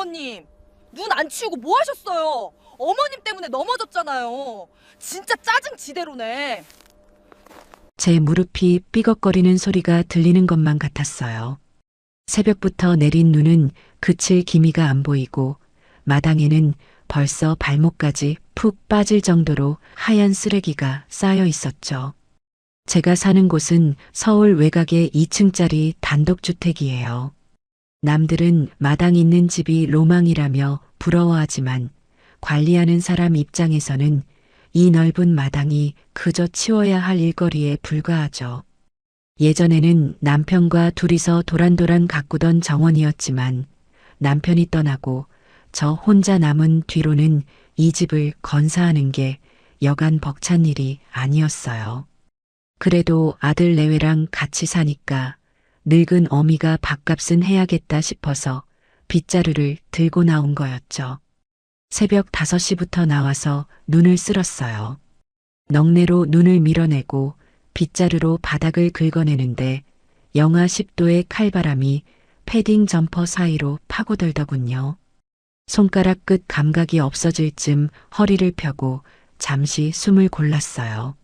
어머님, 눈 안 치우고 뭐 하셨어요? 어머님 때문에 넘어졌잖아요. 진짜 짜증 지대로네. 제 무릎이 삐걱거리는 소리가 들리는 것만 같았어요. 새벽부터 내린 눈은 그칠 기미가 안 보이고 마당에는 벌써 발목까지 푹 빠질 정도로 하얀 쓰레기가 쌓여 있었죠. 제가 사는 곳은 서울 외곽의 2층짜리 단독주택이에요. 남들은 마당 있는 집이 로망이라며 부러워하지만 관리하는 사람 입장에서는 이 넓은 마당이 그저 치워야 할 일거리에 불과하죠. 예전에는 남편과 둘이서 도란도란 가꾸던 정원이었지만 남편이 떠나고 저 혼자 남은 뒤로는 이 집을 건사하는 게 여간 벅찬 일이 아니었어요. 그래도 아들 내외랑 같이 사니까 늙은 어미가 밥값은 해야겠다 싶어서 빗자루를 들고 나온 거였죠. 새벽 5시부터 나와서 눈을 쓸었어요. 넉내로 눈을 밀어내고 빗자루로 바닥을 긁어내는데 영하 10도의 칼바람이 패딩 점퍼 사이로 파고들더군요. 손가락 끝 감각이 없어질 쯤 허리를 펴고 잠시 숨을 골랐어요.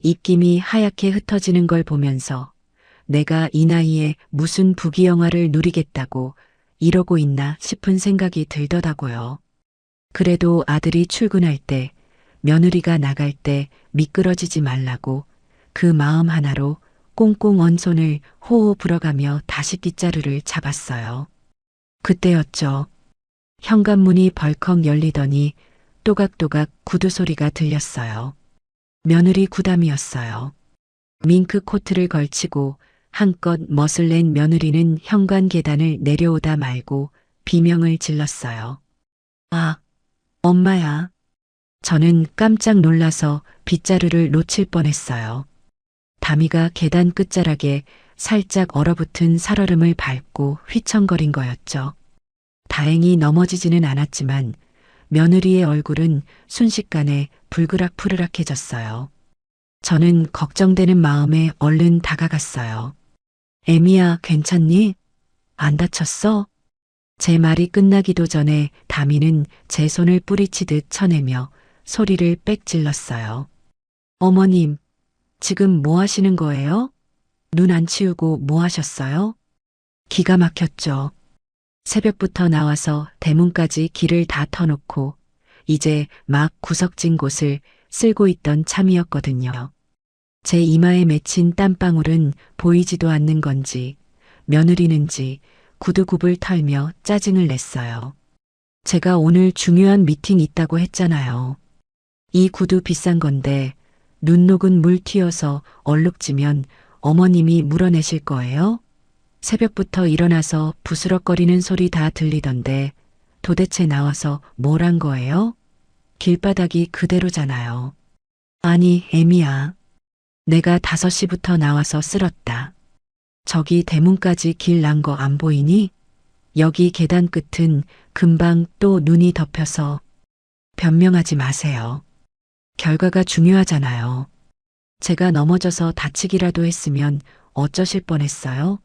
입김이 하얗게 흩어지는 걸 보면서 내가 이 나이에 무슨 부귀영화를 누리겠다고 이러고 있나 싶은 생각이 들더라고요. 그래도 아들이 출근할 때, 며느리가 나갈 때 미끄러지지 말라고 그 마음 하나로 꽁꽁 언 손을 호호 불어가며 다시 빗자루를 잡았어요. 그때였죠. 현관문이 벌컥 열리더니 또각또각 구두 소리가 들렸어요. 며느리 구담이었어요. 밍크 코트를 걸치고 한껏 멋을 낸 며느리는 현관 계단을 내려오다 말고 비명을 질렀어요. 아, 엄마야. 저는 깜짝 놀라서 빗자루를 놓칠 뻔했어요. 다미가 계단 끝자락에 살짝 얼어붙은 살얼음을 밟고 휘청거린 거였죠. 다행히 넘어지지는 않았지만 며느리의 얼굴은 순식간에 불그락푸르락해졌어요. 저는 걱정되는 마음에 얼른 다가갔어요. 애미야, 괜찮니? 안 다쳤어? 제 말이 끝나기도 전에 다미는 제 손을 뿌리치듯 쳐내며 소리를 빽 질렀어요. 어머님, 지금 뭐 하시는 거예요? 눈 안 치우고 뭐 하셨어요? 기가 막혔죠. 새벽부터 나와서 대문까지 길을 다 터놓고 이제 막 구석진 곳을 쓸고 있던 참이었거든요. 제 이마에 맺힌 땀방울은 보이지도 않는 건지 며느리는지 구두굽을 털며 짜증을 냈어요. 제가 오늘 중요한 미팅 있다고 했잖아요. 이 구두 비싼 건데 눈 녹은 물 튀어서 얼룩지면 어머님이 물어내실 거예요? 새벽부터 일어나서 부스럭거리는 소리 다 들리던데 도대체 나와서 뭘 한 거예요? 길바닥이 그대로잖아요. 아니, 애미야. 내가 5시부터 나와서 쓸었다. 저기 대문까지 길 난 거 안 보이니? 여기 계단 끝은 금방 또 눈이 덮여서 변명하지 마세요. 결과가 중요하잖아요. 제가 넘어져서 다치기라도 했으면 어쩌실 뻔했어요?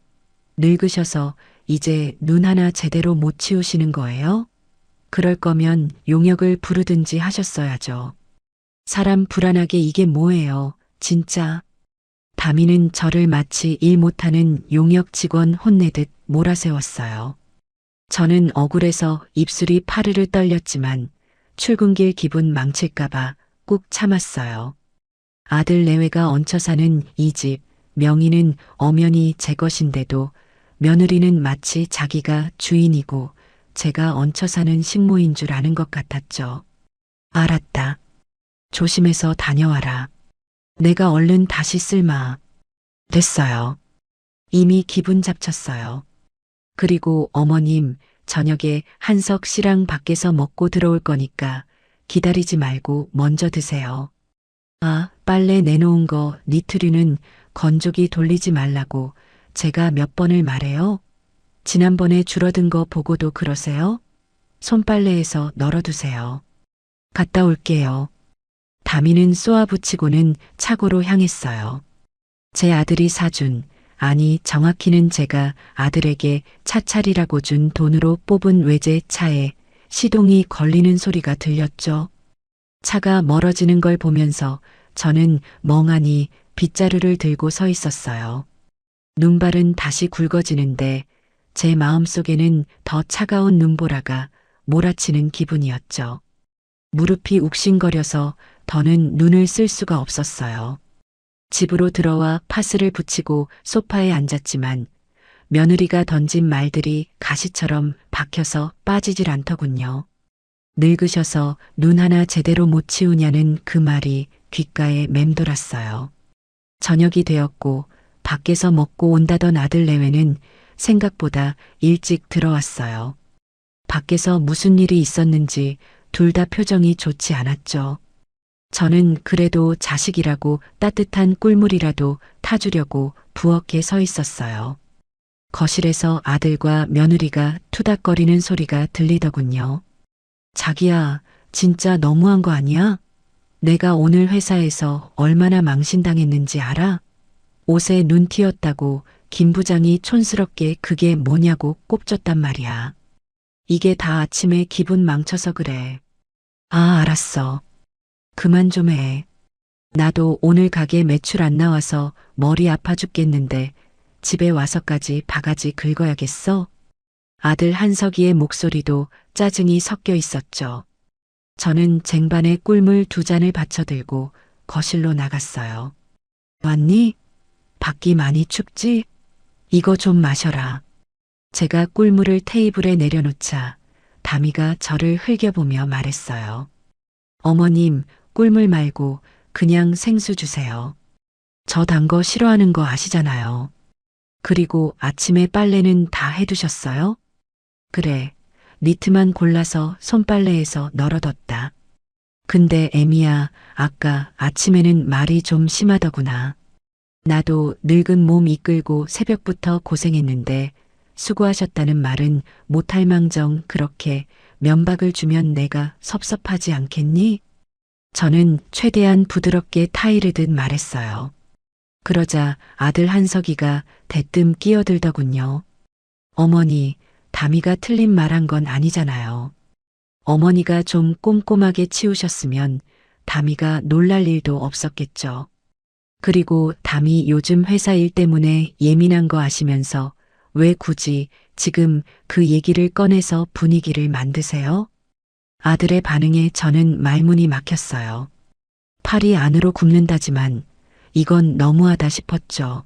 늙으셔서 이제 눈 하나 제대로 못 치우시는 거예요? 그럴 거면 용역을 부르든지 하셨어야죠. 사람 불안하게 이게 뭐예요, 진짜. 다미는 저를 마치 일 못하는 용역 직원 혼내듯 몰아세웠어요. 저는 억울해서 입술이 파르르 떨렸지만 출근길 기분 망칠까봐 꾹 참았어요. 아들 내외가 얹혀 사는 이 집, 명의는 엄연히 제 것인데도 며느리는 마치 자기가 주인이고 제가 얹혀 사는 식모인 줄 아는 것 같았죠. 알았다. 조심해서 다녀와라. 내가 얼른 다시 쓸마. 됐어요. 이미 기분 잡쳤어요. 그리고 어머님, 저녁에 한석 씨랑 밖에서 먹고 들어올 거니까 기다리지 말고 먼저 드세요. 아, 빨래 내놓은 거 니트류는 건조기 돌리지 말라고 제가 몇 번을 말해요? 지난번에 줄어든 거 보고도 그러세요? 손빨래해서 널어두세요. 갔다 올게요. 다미는 쏘아붙이고는 차고로 향했어요. 제 아들이 사준 아니, 정확히는 제가 아들에게 차차리라고 준 돈으로 뽑은 외제차에 시동이 걸리는 소리가 들렸죠. 차가 멀어지는 걸 보면서 저는 멍하니 빗자루를 들고 서 있었어요. 눈발은 다시 굵어지는데 제 마음속에는 더 차가운 눈보라가 몰아치는 기분이었죠. 무릎이 욱신거려서 더는 눈을 쓸 수가 없었어요. 집으로 들어와 파스를 붙이고 소파에 앉았지만 며느리가 던진 말들이 가시처럼 박혀서 빠지질 않더군요. 늙으셔서 눈 하나 제대로 못 치우냐는 그 말이 귓가에 맴돌았어요. 저녁이 되었고 밖에서 먹고 온다던 아들 내외는 생각보다 일찍 들어왔어요. 밖에서 무슨 일이 있었는지 둘 다 표정이 좋지 않았죠. 저는 그래도 자식이라고 따뜻한 꿀물이라도 타주려고 부엌에 서 있었어요. 거실에서 아들과 며느리가 투닥거리는 소리가 들리더군요. 자기야, 진짜 너무한 거 아니야? 내가 오늘 회사에서 얼마나 망신당했는지 알아? 옷에 눈 튀었다고 김 부장이 촌스럽게 그게 뭐냐고 꼽줬단 말이야. 이게 다 아침에 기분 망쳐서 그래. 아, 알았어. 그만 좀 해. 나도 오늘 가게 매출 안 나와서 머리 아파 죽겠는데 집에 와서까지 바가지 긁어야겠어? 아들 한석이의 목소리도 짜증이 섞여 있었죠. 저는 쟁반에 꿀물 2잔을 받쳐들고 거실로 나갔어요. 왔니? 밖이 많이 춥지? 이거 좀 마셔라. 제가 꿀물을 테이블에 내려놓자 다미가 저를 흘겨보며 말했어요. 어머님, 꿀물 말고 그냥 생수 주세요. 저 단 거 싫어하는 거 아시잖아요. 그리고 아침에 빨래는 다 해두셨어요? 그래, 니트만 골라서 손빨래에서 널어뒀다. 근데 애미야, 아까 아침에는 말이 좀 심하더구나. 나도 늙은 몸 이끌고 새벽부터 고생했는데 수고하셨다는 말은 못할 망정 그렇게 면박을 주면 내가 섭섭하지 않겠니? 저는 최대한 부드럽게 타이르듯 말했어요. 그러자 아들 한석이가 대뜸 끼어들더군요. 어머니, 다미가 틀린 말한 건 아니잖아요. 어머니가 좀 꼼꼼하게 치우셨으면 다미가 놀랄 일도 없었겠죠. 그리고 다미 요즘 회사 일 때문에 예민한 거 아시면서 왜 굳이 지금 그 얘기를 꺼내서 분위기를 만드세요? 아들의 반응에 저는 말문이 막혔어요. 팔이 안으로 굽는다지만 이건 너무하다 싶었죠.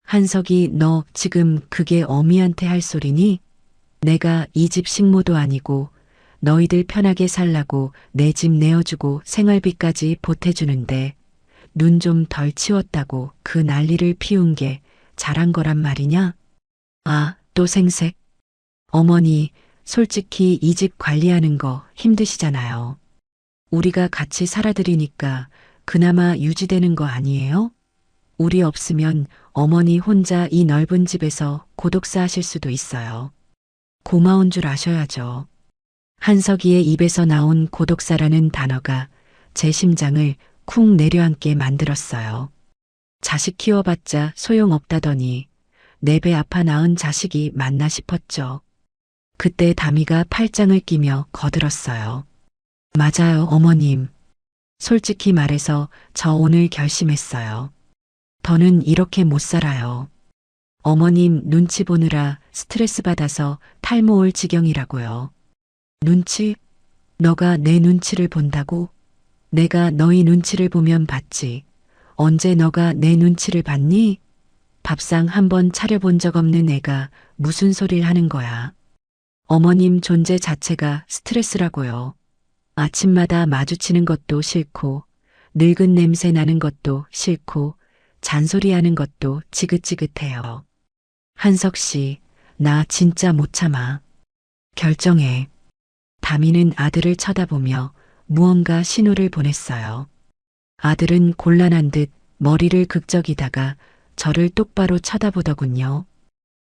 한석이, 너 지금 그게 어미한테 할 소리니? 내가 이 집 식모도 아니고 너희들 편하게 살라고 내 집 내어주고 생활비까지 보태주는데 눈 좀 덜 치웠다고 그 난리를 피운 게 잘한 거란 말이냐? 아, 또 생색. 어머니, 솔직히 이 집 관리하는 거 힘드시잖아요. 우리가 같이 살아드리니까 그나마 유지되는 거 아니에요? 우리 없으면 어머니 혼자 이 넓은 집에서 고독사 하실 수도 있어요. 고마운 줄 아셔야죠. 한석이의 입에서 나온 고독사라는 단어가 제 심장을 쿵 내려앉게 만들었어요. 자식 키워봤자 소용없다더니 내 배 아파 낳은 자식이 맞나 싶었죠. 그때 다미가 팔짱을 끼며 거들었어요. 맞아요, 어머님. 솔직히 말해서 저 오늘 결심했어요. 더는 이렇게 못 살아요. 어머님 눈치 보느라 스트레스 받아서 탈모 올 지경이라고요. 눈치? 너가 내 눈치를 본다고? 내가 너희 눈치를 보면 봤지. 언제 너가 내 눈치를 봤니? 밥상 한번 차려본 적 없는 애가 무슨 소리를 하는 거야. 어머님 존재 자체가 스트레스라고요. 아침마다 마주치는 것도 싫고 늙은 냄새 나는 것도 싫고 잔소리하는 것도 지긋지긋해요. 한석 씨, 나 진짜 못 참아. 결정해. 다미는 아들을 쳐다보며 무언가 신호를 보냈어요. 아들은 곤란한 듯 머리를 극적이다가 저를 똑바로 쳐다보더군요.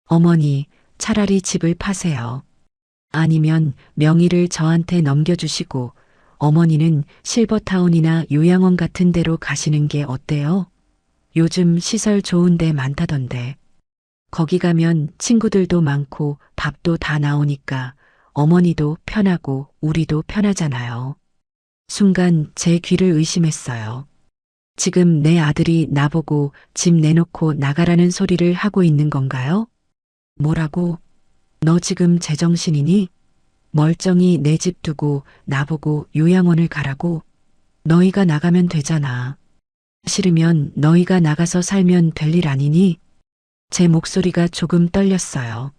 어머니, 차라리 집을 파세요. 아니면 명의를 저한테 넘겨주시고 어머니는 실버타운이나 요양원 같은 데로 가시는 게 어때요? 요즘 시설 좋은 데 많다던데. 거기 가면 친구들도 많고 밥도 다 나오니까 어머니도 편하고 우리도 편하잖아요. 순간 제 귀를 의심했어요. 지금 내 아들이 나보고 집 내놓고 나가라는 소리를 하고 있는 건가요? 뭐라고? 너 지금 제정신이니? 멀쩡히 내 집 두고 나보고 요양원을 가라고? 너희가 나가면 되잖아. 싫으면 너희가 나가서 살면 될 일 아니니? 제 목소리가 조금 떨렸어요.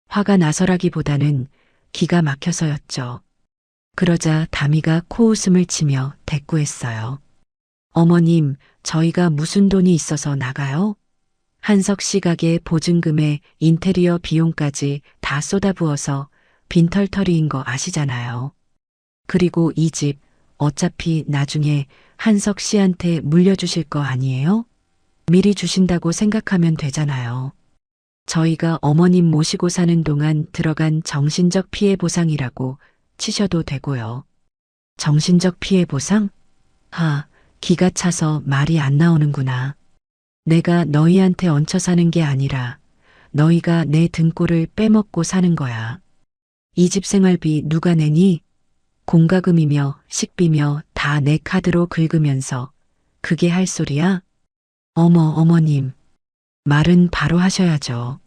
화가 나서라기보다는 기가 막혀서였죠. 그러자 다미가 코웃음을 치며 대꾸했어요. 어머님, 저희가 무슨 돈이 있어서 나가요? 한석 씨 가게 보증금에 인테리어 비용까지 다 쏟아부어서 빈털터리인 거 아시잖아요. 그리고 이 집 어차피 나중에 한석 씨한테 물려주실 거 아니에요? 미리 주신다고 생각하면 되잖아요. 저희가 어머님 모시고 사는 동안 들어간 정신적 피해 보상이라고 치셔도 되고요. 정신적 피해 보상? 기가 차서 말이 안 나오는구나. 내가 너희한테 얹혀 사는 게 아니라 너희가 내 등골을 빼먹고 사는 거야. 이 집 생활비 누가 내니? 공과금이며 식비며 다 내 카드로 긁으면서 그게 할 소리야? 어머님. 말은 바로 하셔야죠.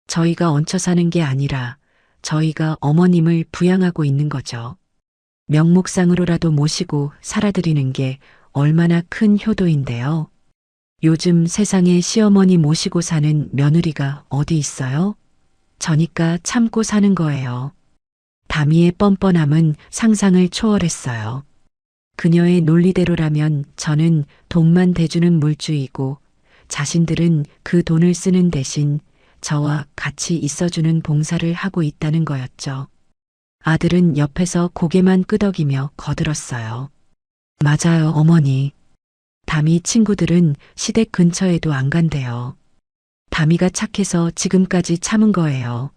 저희가 얹혀 사는 게 아니라 저희가 어머님을 부양하고 있는 거죠. 명목상으로라도 모시고 살아드리는 게 얼마나 큰 효도인데요. 요즘 세상에 시어머니 모시고 사는 며느리가 어디 있어요? 저니까 참고 사는 거예요. 다미의 뻔뻔함은 상상을 초월했어요. 그녀의 논리대로라면 저는 돈만 대주는 물주이고 자신들은 그 돈을 쓰는 대신 저와 같이 있어주는 봉사를 하고 있다는 거였죠. 아들은 옆에서 고개만 끄덕이며 거들었어요. 맞아요, 어머니. 다미 친구들은 시댁 근처에도 안 간대요. 다미가 착해서 지금까지 참은 거예요.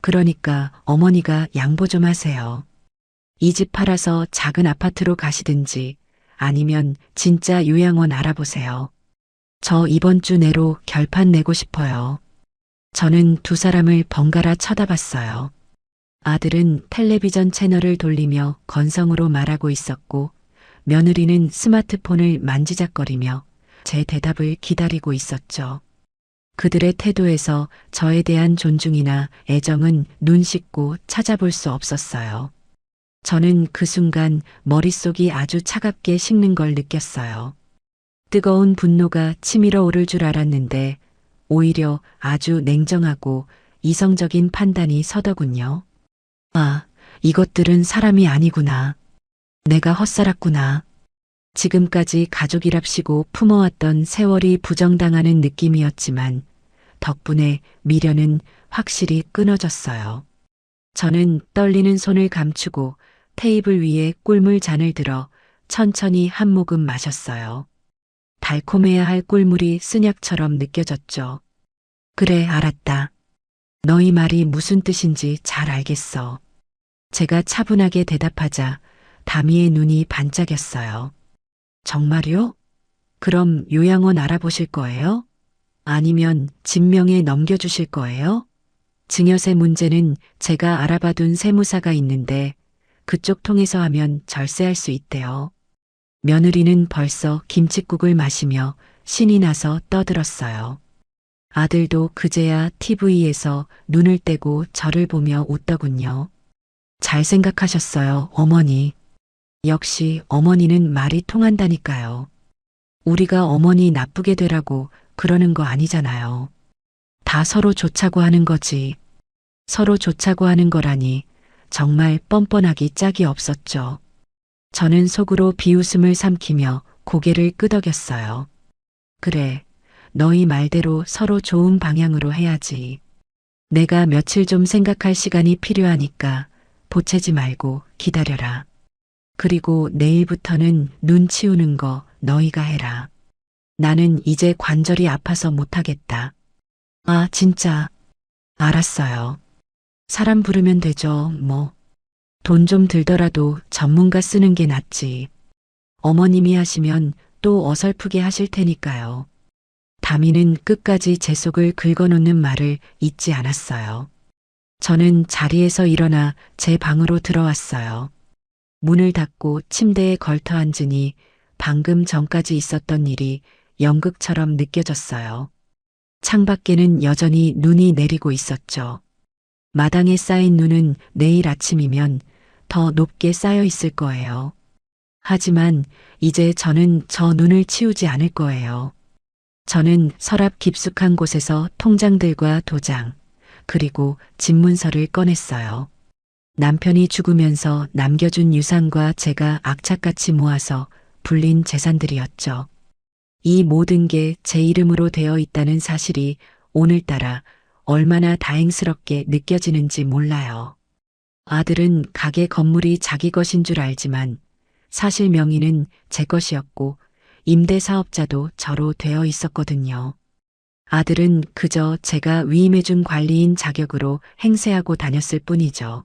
그러니까 어머니가 양보 좀 하세요. 이 집 팔아서 작은 아파트로 가시든지 아니면 진짜 요양원 알아보세요. 저 이번 주 내로 결판 내고 싶어요. 저는 두 사람을 번갈아 쳐다봤어요. 아들은 텔레비전 채널을 돌리며 건성으로 말하고 있었고 며느리는 스마트폰을 만지작거리며 제 대답을 기다리고 있었죠. 그들의 태도에서 저에 대한 존중이나 애정은 눈 씻고 찾아볼 수 없었어요. 저는 그 순간 머릿속이 아주 차갑게 식는 걸 느꼈어요. 뜨거운 분노가 치밀어 오를 줄 알았는데 오히려 아주 냉정하고 이성적인 판단이 서더군요. 이것들은 사람이 아니구나. 내가 헛살았구나. 지금까지 가족이랍시고 품어왔던 세월이 부정당하는 느낌이었지만 덕분에 미련은 확실히 끊어졌어요. 저는 떨리는 손을 감추고 테이블 위에 꿀물 잔을 들어 천천히 한 모금 마셨어요. 달콤해야 할 꿀물이 쓴약처럼 느껴졌죠. 그래, 알았다. 너희 말이 무슨 뜻인지 잘 알겠어. 제가 차분하게 대답하자 다미의 눈이 반짝였어요. 정말요? 그럼 요양원 알아보실 거예요? 아니면 진명에 넘겨주실 거예요? 증여세 문제는 제가 알아봐둔 세무사가 있는데 그쪽 통해서 하면 절세할 수 있대요. 며느리는 벌써 김칫국을 마시며 신이 나서 떠들었어요. 아들도 그제야 TV에서 눈을 떼고 저를 보며 웃더군요. 잘 생각하셨어요, 어머니. 역시 어머니는 말이 통한다니까요. 우리가 어머니 나쁘게 되라고 그러는 거 아니잖아요. 다 서로 좋자고 하는 거지. 서로 좋자고 하는 거라니 정말 뻔뻔하기 짝이 없었죠. 저는 속으로 비웃음을 삼키며 고개를 끄덕였어요. 그래, 너희 말대로 서로 좋은 방향으로 해야지. 내가 며칠 좀 생각할 시간이 필요하니까 보채지 말고 기다려라. 그리고 내일부터는 눈 치우는 거 너희가 해라. 나는 이제 관절이 아파서 못하겠다. 진짜. 알았어요. 사람 부르면 되죠, 뭐. 돈 좀 들더라도 전문가 쓰는 게 낫지. 어머님이 하시면 또 어설프게 하실 테니까요. 다미는 끝까지 제 속을 긁어놓는 말을 잊지 않았어요. 저는 자리에서 일어나 제 방으로 들어왔어요. 문을 닫고 침대에 걸터 앉으니 방금 전까지 있었던 일이 연극처럼 느껴졌어요. 창밖에는 여전히 눈이 내리고 있었죠. 마당에 쌓인 눈은 내일 아침이면 더 높게 쌓여 있을 거예요. 하지만 이제 저는 저 눈을 치우지 않을 거예요. 저는 서랍 깊숙한 곳에서 통장들과 도장, 그리고 집문서를 꺼냈어요. 남편이 죽으면서 남겨준 유산과 제가 악착같이 모아서 불린 재산들이었죠. 이 모든 게 제 이름으로 되어 있다는 사실이 오늘따라 얼마나 다행스럽게 느껴지는지 몰라요. 아들은 가게 건물이 자기 것인 줄 알지만 사실 명의는 제 것이었고 임대사업자도 저로 되어 있었거든요. 아들은 그저 제가 위임해준 관리인 자격으로 행세하고 다녔을 뿐이죠.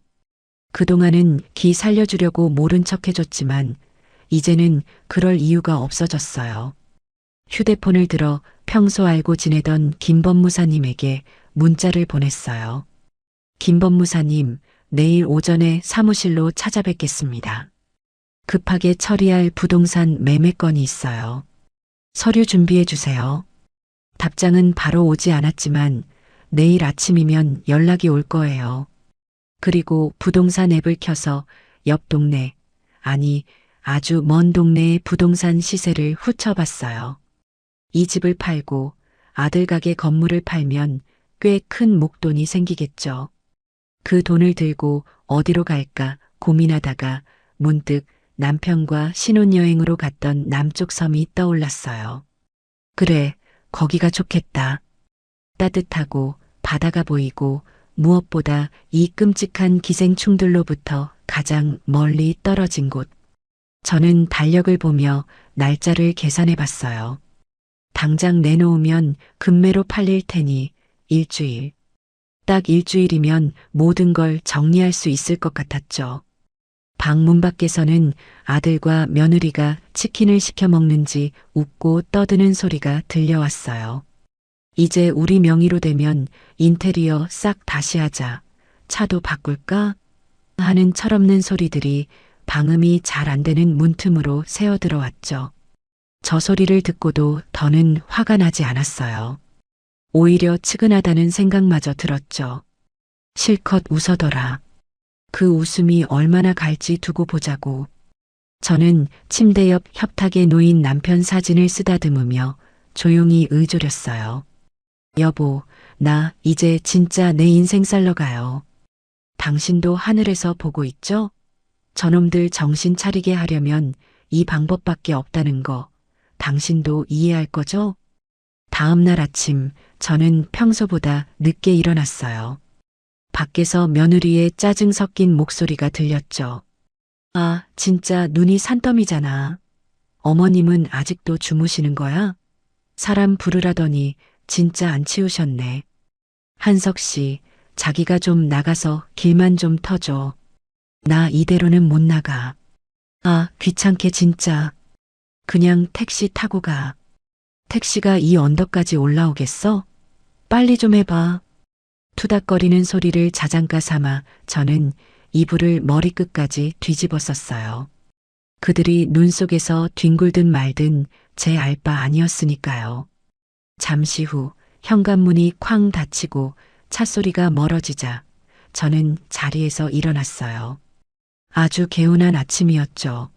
그동안은 기 살려주려고 모른 척 해줬지만 이제는 그럴 이유가 없어졌어요. 휴대폰을 들어 평소 알고 지내던 김 법무사님에게 문자를 보냈어요. 김 법무사님, 내일 오전에 사무실로 찾아뵙겠습니다. 급하게 처리할 부동산 매매 건이 있어요. 서류 준비해 주세요. 답장은 바로 오지 않았지만 내일 아침이면 연락이 올 거예요. 그리고 부동산 앱을 켜서 옆 동네, 아니 아주 먼 동네의 부동산 시세를 훑어봤어요. 이 집을 팔고 아들 가게 건물을 팔면 꽤 큰 목돈이 생기겠죠. 그 돈을 들고 어디로 갈까 고민하다가 문득 남편과 신혼여행으로 갔던 남쪽 섬이 떠올랐어요. 그래, 거기가 좋겠다. 따뜻하고 바다가 보이고 무엇보다 이 끔찍한 기생충들로부터 가장 멀리 떨어진 곳. 저는 달력을 보며 날짜를 계산해 봤어요. 당장 내놓으면 금매로 팔릴 테니 일주일. 딱 일주일이면 모든 걸 정리할 수 있을 것 같았죠. 방 문 밖에서는 아들과 며느리가 치킨을 시켜 먹는지 웃고 떠드는 소리가 들려왔어요. 이제 우리 명의로 되면 인테리어 싹 다시 하자. 차도 바꿀까? 하는 철없는 소리들이 방음이 잘 안 되는 문틈으로 새어 들어왔죠. 저 소리를 듣고도 더는 화가 나지 않았어요. 오히려 측은하다는 생각마저 들었죠. 실컷 웃어둬라. 그 웃음이 얼마나 갈지 두고 보자고. 저는 침대 옆 협탁에 놓인 남편 사진을 쓰다듬으며 조용히 의조렸어요. 여보, 나 이제 진짜 내 인생 살러 가요. 당신도 하늘에서 보고 있죠? 저놈들 정신 차리게 하려면 이 방법밖에 없다는 거 당신도 이해할 거죠? 다음 날 아침 저는 평소보다 늦게 일어났어요. 밖에서 며느리의 짜증 섞인 목소리가 들렸죠. 아, 진짜 눈이 산더미잖아. 어머님은 아직도 주무시는 거야? 사람 부르라더니 진짜 안 치우셨네. 한석 씨, 자기가 좀 나가서 길만 좀 터줘. 나 이대로는 못 나가. 아, 귀찮게 진짜. 그냥 택시 타고 가. 택시가 이 언덕까지 올라오겠어? 빨리 좀 해봐. 투닥거리는 소리를 자장가 삼아 저는 이불을 머리끝까지 뒤집었었어요. 그들이 눈 속에서 뒹굴든 말든 제 알 바 아니었으니까요. 잠시 후 현관문이 쾅 닫히고 찻소리가 멀어지자 저는 자리에서 일어났어요. 아주 개운한 아침이었죠.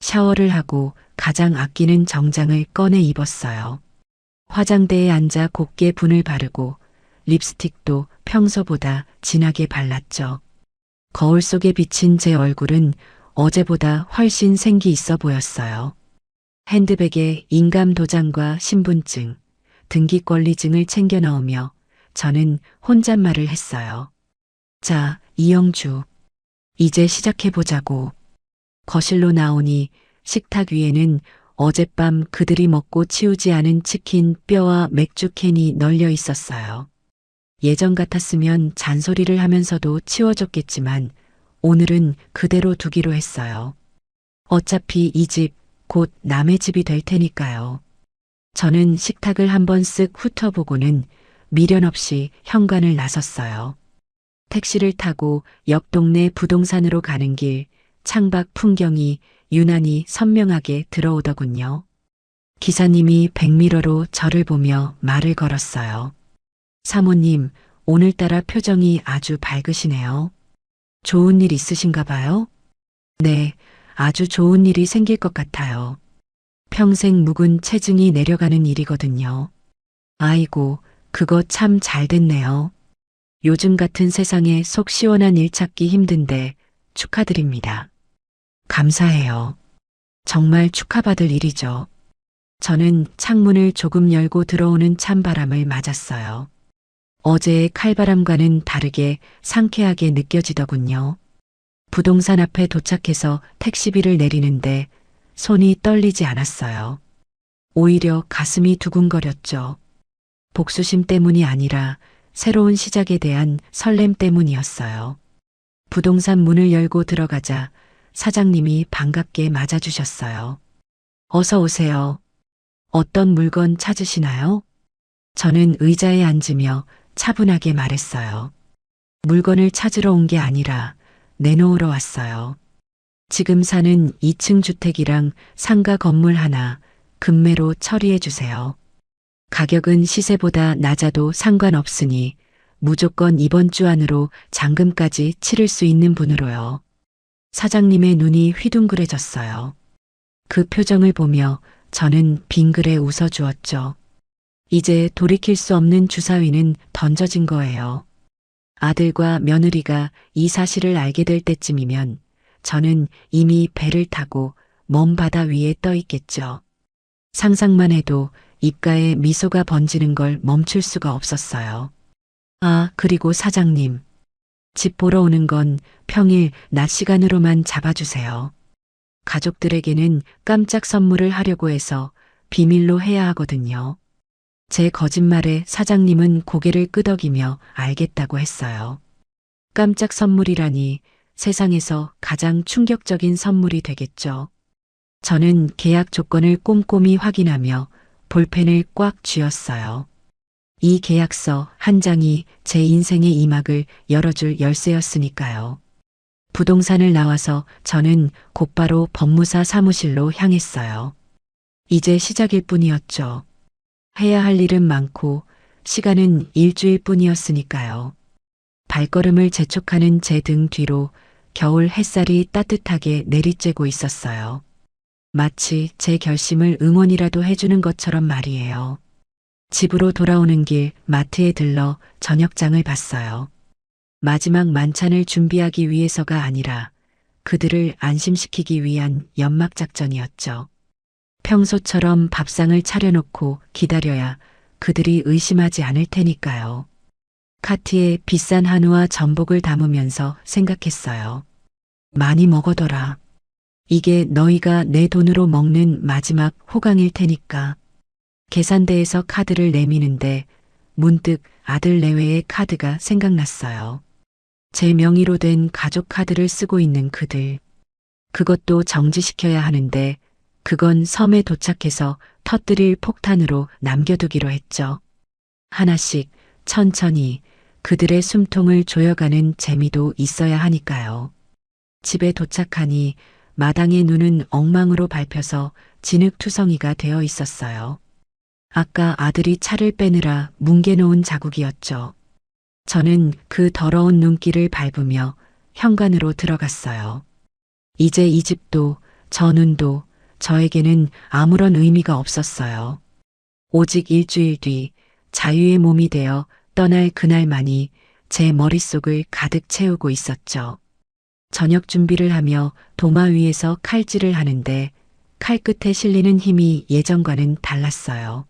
샤워를 하고 가장 아끼는 정장을 꺼내 입었어요. 화장대에 앉아 곱게 분을 바르고 립스틱도 평소보다 진하게 발랐죠. 거울 속에 비친 제 얼굴은 어제보다 훨씬 생기 있어 보였어요. 핸드백에 인감 도장과 신분증, 등기권리증을 챙겨 넣으며 저는 혼잣말을 했어요. 자, 이영주. 이제 시작해보자고. 거실로 나오니 식탁 위에는 어젯밤 그들이 먹고 치우지 않은 치킨 뼈와 맥주 캔이 널려 있었어요. 예전 같았으면 잔소리를 하면서도 치워줬겠지만 오늘은 그대로 두기로 했어요. 어차피 이 집 곧 남의 집이 될 테니까요. 저는 식탁을 한번 쓱 훑어보고는 미련 없이 현관을 나섰어요. 택시를 타고 옆 동네 부동산으로 가는 길, 창밖 풍경이 유난히 선명하게 들어오더군요. 기사님이 백미러로 저를 보며 말을 걸었어요. 사모님, 오늘따라 표정이 아주 밝으시네요. 좋은 일 있으신가 봐요? 네, 아주 좋은 일이 생길 것 같아요. 평생 묵은 체증이 내려가는 일이거든요. 아이고, 그거 참 잘 됐네요. 요즘 같은 세상에 속 시원한 일 찾기 힘든데 축하드립니다. 감사해요. 정말 축하받을 일이죠. 저는 창문을 조금 열고 들어오는 찬바람을 맞았어요. 어제의 칼바람과는 다르게 상쾌하게 느껴지더군요. 부동산 앞에 도착해서 택시비를 내리는데 손이 떨리지 않았어요. 오히려 가슴이 두근거렸죠. 복수심 때문이 아니라 새로운 시작에 대한 설렘 때문이었어요. 부동산 문을 열고 들어가자 사장님이 반갑게 맞아주셨어요. 어서 오세요. 어떤 물건 찾으시나요? 저는 의자에 앉으며 차분하게 말했어요. 물건을 찾으러 온 게 아니라 내놓으러 왔어요. 지금 사는 2층 주택이랑 상가 건물 하나 금매로 처리해 주세요. 가격은 시세보다 낮아도 상관없으니 무조건 이번 주 안으로 잔금까지 치를 수 있는 분으로요. 사장님의 눈이 휘둥그레졌어요. 그 표정을 보며 저는 빙그레 웃어주었죠. 이제 돌이킬 수 없는 주사위는 던져진 거예요. 아들과 며느리가 이 사실을 알게 될 때쯤이면 저는 이미 배를 타고 먼 바다 위에 떠 있겠죠. 상상만 해도 입가에 미소가 번지는 걸 멈출 수가 없었어요. 아, 그리고 사장님. 집 보러 오는 건 평일 낮 시간으로만 잡아주세요. 가족들에게는 깜짝 선물을 하려고 해서 비밀로 해야 하거든요. 제 거짓말에 사장님은 고개를 끄덕이며 알겠다고 했어요. 깜짝 선물이라니 세상에서 가장 충격적인 선물이 되겠죠. 저는 계약 조건을 꼼꼼히 확인하며 볼펜을 꽉 쥐었어요. 이 계약서 한 장이 제 인생의 이막을 열어줄 열쇠였으니까요. 부동산을 나와서 저는 곧바로 법무사 사무실로 향했어요. 이제 시작일 뿐이었죠. 해야 할 일은 많고 시간은 일주일 뿐이었으니까요. 발걸음을 재촉하는 제 등 뒤로 겨울 햇살이 따뜻하게 내리쬐고 있었어요. 마치 제 결심을 응원이라도 해주는 것처럼 말이에요. 집으로 돌아오는 길 마트에 들러 저녁장을 봤어요. 마지막 만찬을 준비하기 위해서가 아니라 그들을 안심시키기 위한 연막 작전이었죠. 평소처럼 밥상을 차려놓고 기다려야 그들이 의심하지 않을 테니까요. 카트에 비싼 한우와 전복을 담으면서 생각했어요. 많이 먹어둬라. 이게 너희가 내 돈으로 먹는 마지막 호강일 테니까. 계산대에서 카드를 내미는데 문득 아들 내외의 카드가 생각났어요. 제 명의로 된 가족 카드를 쓰고 있는 그들. 그것도 정지시켜야 하는데 그건 섬에 도착해서 터뜨릴 폭탄으로 남겨두기로 했죠. 하나씩 천천히 그들의 숨통을 조여가는 재미도 있어야 하니까요. 집에 도착하니 마당의 눈은 엉망으로 밟혀서 진흙투성이가 되어 있었어요. 아까 아들이 차를 빼느라 뭉개놓은 자국이었죠. 저는 그 더러운 눈길을 밟으며 현관으로 들어갔어요. 이제 이 집도 저 눈도 저에게는 아무런 의미가 없었어요. 오직 일주일 뒤 자유의 몸이 되어 떠날 그날만이 제 머릿속을 가득 채우고 있었죠. 저녁 준비를 하며 도마 위에서 칼질을 하는데 칼끝에 실리는 힘이 예전과는 달랐어요.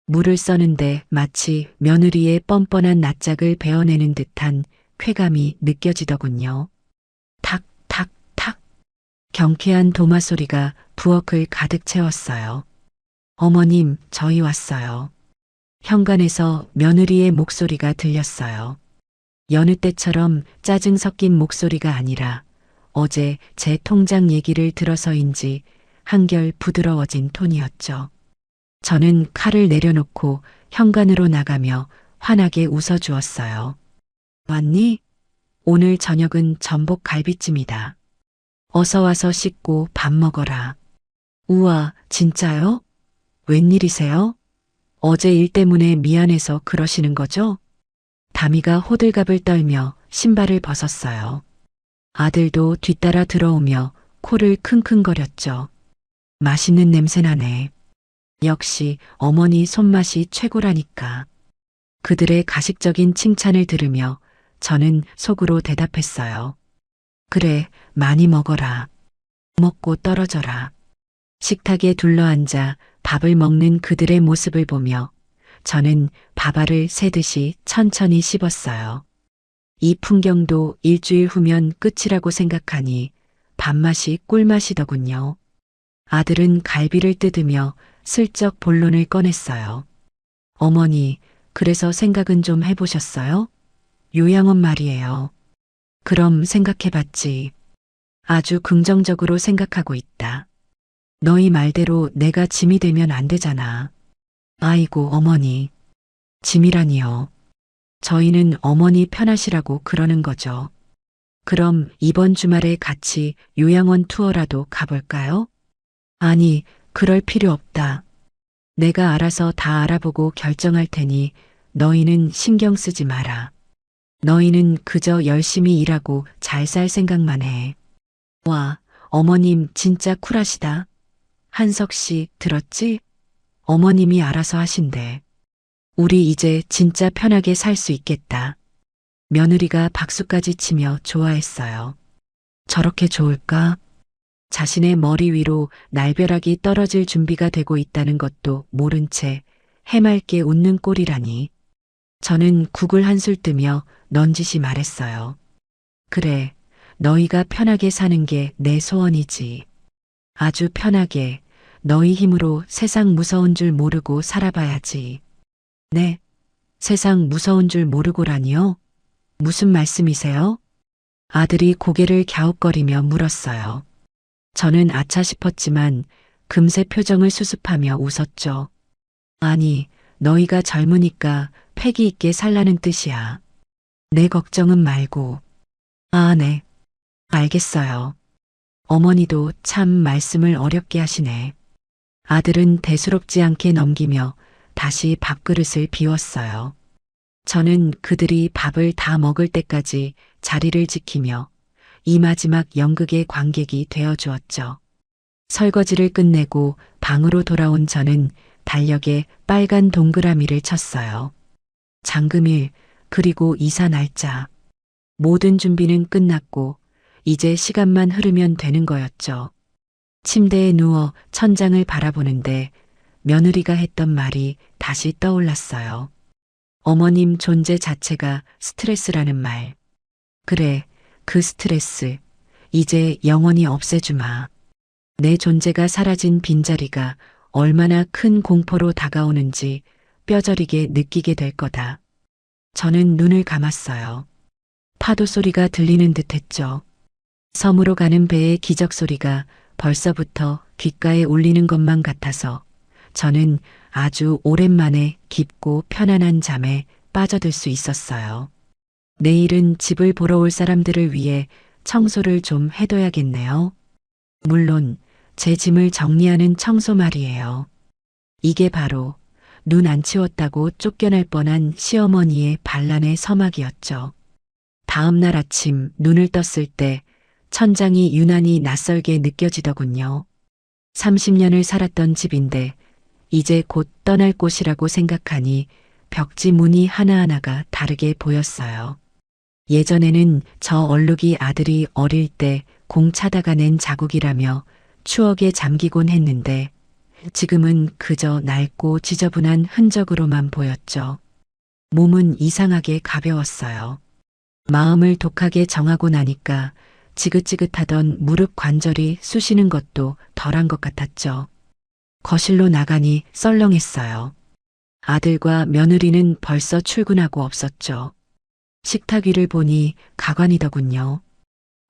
물을 써는데 마치 며느리의 뻔뻔한 낯짝을 베어내는 듯한 쾌감이 느껴지더군요. 탁, 탁, 탁. 경쾌한 도마 소리가 부엌을 가득 채웠어요. 어머님, 저희 왔어요. 현관에서 며느리의 목소리가 들렸어요. 여느 때처럼 짜증 섞인 목소리가 아니라 어제 제 통장 얘기를 들어서인지 한결 부드러워진 톤이었죠. 저는 칼을 내려놓고 현관으로 나가며 환하게 웃어주었어요. 왔니? 오늘 저녁은 전복 갈비찜이다. 어서 와서 씻고 밥 먹어라. 우와, 진짜요? 웬일이세요? 어제 일 때문에 미안해서 그러시는 거죠? 다미가 호들갑을 떨며 신발을 벗었어요. 아들도 뒤따라 들어오며 코를 킁킁거렸죠. 맛있는 냄새 나네. 역시 어머니 손맛이 최고라니까. 그들의 가식적인 칭찬을 들으며 저는 속으로 대답했어요. 그래, 많이 먹어라. 먹고 떨어져라. 식탁에 둘러앉아 밥을 먹는 그들의 모습을 보며 저는 밥알을 새듯이 천천히 씹었어요. 이 풍경도 일주일 후면 끝이라고 생각하니 밥맛이 꿀맛이더군요. 아들은 갈비를 뜯으며 슬쩍 본론을 꺼냈어요. 어머니, 그래서 생각은 좀 해보셨어요? 요양원 말이에요. 그럼 생각해봤지. 아주 긍정적으로 생각하고 있다. 너희 말대로 내가 짐이 되면 안 되잖아. 아이고, 어머니. 짐이라니요. 저희는 어머니 편하시라고 그러는 거죠. 그럼 이번 주말에 같이 요양원 투어라도 가볼까요? 아니, 그럴 필요 없다. 내가 알아서 다 알아보고 결정할 테니 너희는 신경 쓰지 마라. 너희는 그저 열심히 일하고 잘 살 생각만 해. 와, 어머님 진짜 쿨하시다. 한석 씨 들었지? 어머님이 알아서 하신대. 우리 이제 진짜 편하게 살 수 있겠다. 며느리가 박수까지 치며 좋아했어요. 저렇게 좋을까? 자신의 머리 위로 날벼락이 떨어질 준비가 되고 있다는 것도 모른 채 해맑게 웃는 꼴이라니. 저는 국을 한술 뜨며 넌지시 말했어요. 그래, 너희가 편하게 사는 게 내 소원이지. 아주 편하게 너희 힘으로 세상 무서운 줄 모르고 살아봐야지. 네, 세상 무서운 줄 모르고라니요? 무슨 말씀이세요? 아들이 고개를 갸웃거리며 물었어요. 저는 아차 싶었지만 금세 표정을 수습하며 웃었죠. 아니, 너희가 젊으니까 패기 있게 살라는 뜻이야. 내 걱정은 말고. 아, 네. 알겠어요. 어머니도 참 말씀을 어렵게 하시네. 아들은 대수롭지 않게 넘기며 다시 밥그릇을 비웠어요. 저는 그들이 밥을 다 먹을 때까지 자리를 지키며 이 마지막 연극의 관객이 되어 주었죠. 설거지를 끝내고 방으로 돌아온 저는 달력에 빨간 동그라미를 쳤어요. 장금일, 그리고 이사 날짜. 모든 준비는 끝났고 이제 시간만 흐르면 되는 거였죠. 침대에 누워 천장을 바라보는데 며느리가 했던 말이 다시 떠올랐어요. 어머님 존재 자체가 스트레스라는 말. 그래, 그 스트레스. 이제 영원히 없애주마. 내 존재가 사라진 빈자리가 얼마나 큰 공포로 다가오는지 뼈저리게 느끼게 될 거다. 저는 눈을 감았어요. 파도 소리가 들리는 듯 했죠. 섬으로 가는 배의 기적 소리가 벌써부터 귓가에 울리는 것만 같아서 저는 아주 오랜만에 깊고 편안한 잠에 빠져들 수 있었어요. 내일은 집을 보러 올 사람들을 위해 청소를 좀 해둬야겠네요. 물론 제 짐을 정리하는 청소 말이에요. 이게 바로 눈 안 치웠다고 쫓겨날 뻔한 시어머니의 반란의 서막이었죠. 다음 날 아침 눈을 떴을 때 천장이 유난히 낯설게 느껴지더군요. 30년을 살았던 집인데 이제 곧 떠날 곳이라고 생각하니 벽지 무늬 하나하나가 다르게 보였어요. 예전에는 저 얼룩이 아들이 어릴 때 공 차다가 낸 자국이라며 추억에 잠기곤 했는데 지금은 그저 낡고 지저분한 흔적으로만 보였죠. 몸은 이상하게 가벼웠어요. 마음을 독하게 정하고 나니까 지긋지긋하던 무릎 관절이 쑤시는 것도 덜한 것 같았죠. 거실로 나가니 썰렁했어요. 아들과 며느리는 벌써 출근하고 없었죠. 식탁 위를 보니 가관이더군요.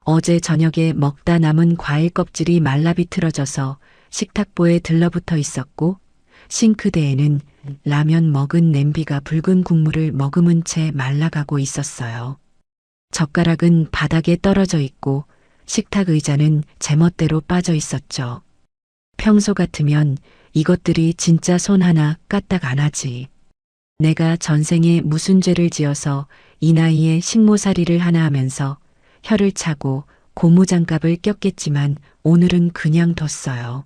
어제 저녁에 먹다 남은 과일 껍질이 말라 비틀어져서 식탁보에 들러붙어 있었고 싱크대에는 라면 먹은 냄비가 붉은 국물을 머금은 채 말라가고 있었어요. 젓가락은 바닥에 떨어져 있고 식탁 의자는 제멋대로 빠져 있었죠. 평소 같으면 이것들이 진짜 손 하나 까딱 안 하지. 내가 전생에 무슨 죄를 지어서 이 나이에 식모살이를 하나 하면서 혀를 차고 고무장갑을 꼈겠지만 오늘은 그냥 뒀어요.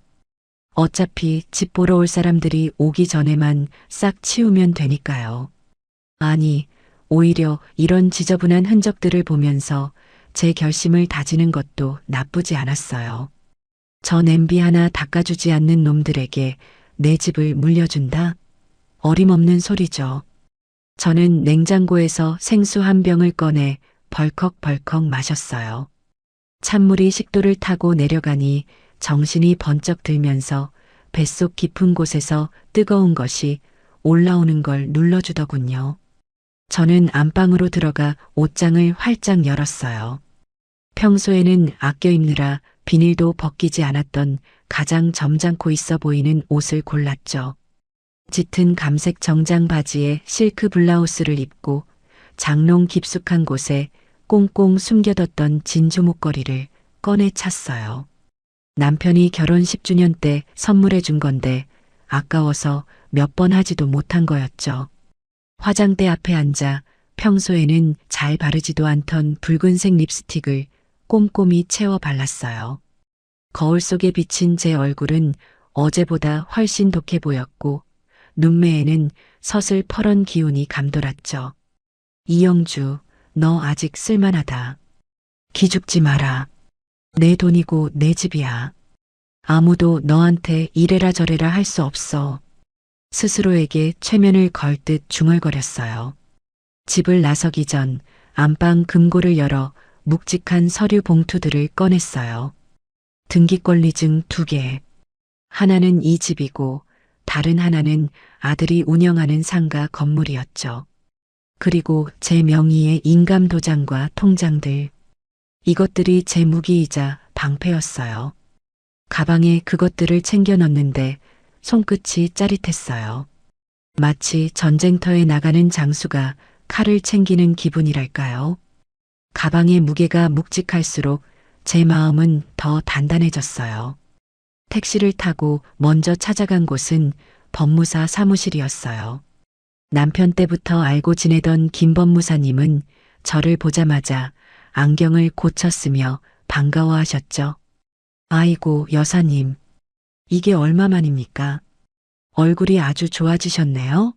어차피 집 보러 올 사람들이 오기 전에만 싹 치우면 되니까요. 아니, 오히려 이런 지저분한 흔적들을 보면서 제 결심을 다지는 것도 나쁘지 않았어요. 저 냄비 하나 닦아주지 않는 놈들에게 내 집을 물려준다? 어림없는 소리죠. 저는 냉장고에서 생수 한 병을 꺼내 벌컥벌컥 마셨어요. 찬물이 식도를 타고 내려가니 정신이 번쩍 들면서 뱃속 깊은 곳에서 뜨거운 것이 올라오는 걸 눌러주더군요. 저는 안방으로 들어가 옷장을 활짝 열었어요. 평소에는 아껴 입느라 비닐도 벗기지 않았던 가장 점잖고 있어 보이는 옷을 골랐죠. 짙은 감색 정장 바지에 실크 블라우스를 입고 장롱 깊숙한 곳에 꽁꽁 숨겨뒀던 진주 목걸이를 꺼내 찼어요. 남편이 결혼 10주년 때 선물해 준 건데 아까워서 몇 번 하지도 못한 거였죠. 화장대 앞에 앉아 평소에는 잘 바르지도 않던 붉은색 립스틱을 꼼꼼히 채워 발랐어요. 거울 속에 비친 제 얼굴은 어제보다 훨씬 독해 보였고 눈매에는 서슬퍼런 기운이 감돌았죠. 이영주, 너 아직 쓸만하다. 기죽지 마라. 내 돈이고 내 집이야. 아무도 너한테 이래라 저래라 할 수 없어. 스스로에게 최면을 걸 듯 중얼거렸어요. 집을 나서기 전 안방 금고를 열어 묵직한 서류 봉투들을 꺼냈어요. 등기권리증 2개. 하나는 이 집이고 다른 하나는 아들이 운영하는 상가 건물이었죠. 그리고 제 명의의 인감 도장과 통장들. 이것들이 제 무기이자 방패였어요. 가방에 그것들을 챙겨 넣는데 손끝이 짜릿했어요. 마치 전쟁터에 나가는 장수가 칼을 챙기는 기분이랄까요? 가방의 무게가 묵직할수록 제 마음은 더 단단해졌어요. 택시를 타고 먼저 찾아간 곳은 법무사 사무실이었어요. 남편 때부터 알고 지내던 김 법무사님은 저를 보자마자 안경을 고쳤으며 반가워하셨죠. 아이고, 여사님. 이게 얼마만입니까? 얼굴이 아주 좋아지셨네요.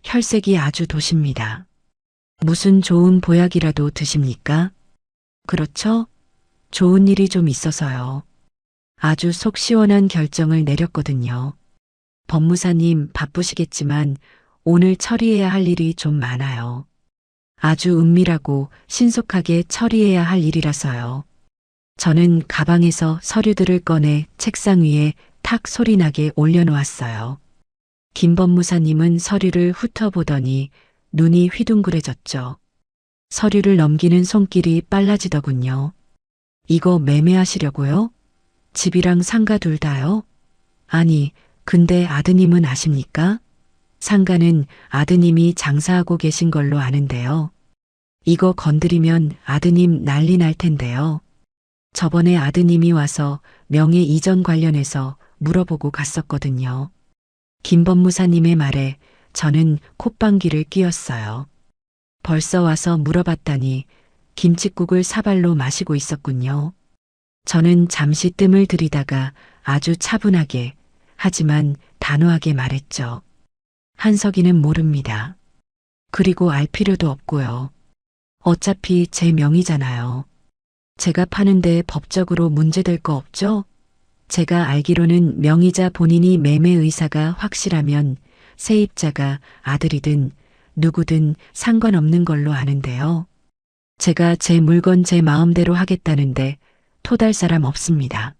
혈색이 아주 도십니다. 무슨 좋은 보약이라도 드십니까? 그렇죠? 좋은 일이 좀 있어서요. 아주 속 시원한 결정을 내렸거든요. 법무사님 바쁘시겠지만 오늘 처리해야 할 일이 좀 많아요. 아주 은밀하고 신속하게 처리해야 할 일이라서요. 저는 가방에서 서류들을 꺼내 책상 위에 탁 소리나게 올려놓았어요. 김 법무사님은 서류를 훑어보더니 눈이 휘둥그레졌죠. 서류를 넘기는 손길이 빨라지더군요. 이거 매매하시려고요? 집이랑 상가 둘 다요? 아니, 근데 아드님은 아십니까? 상가는 아드님이 장사하고 계신 걸로 아는데요. 이거 건드리면 아드님 난리 날 텐데요. 저번에 아드님이 와서 명예 이전 관련해서 물어보고 갔었거든요. 김 법무사님의 말에 저는 콧방귀를 뀌었어요. 벌써 와서 물어봤다니 김칫국을 사발로 마시고 있었군요. 저는 잠시 뜸을 들이다가 아주 차분하게 하지만 단호하게 말했죠. 한석이는 모릅니다. 그리고 알 필요도 없고요. 어차피 제 명의잖아요. 제가 파는데 법적으로 문제될 거 없죠? 제가 알기로는 명의자 본인이 매매 의사가 확실하면 세입자가 아들이든 누구든 상관없는 걸로 아는데요. 제가 제 물건 제 마음대로 하겠다는데 토달 사람 없습니다.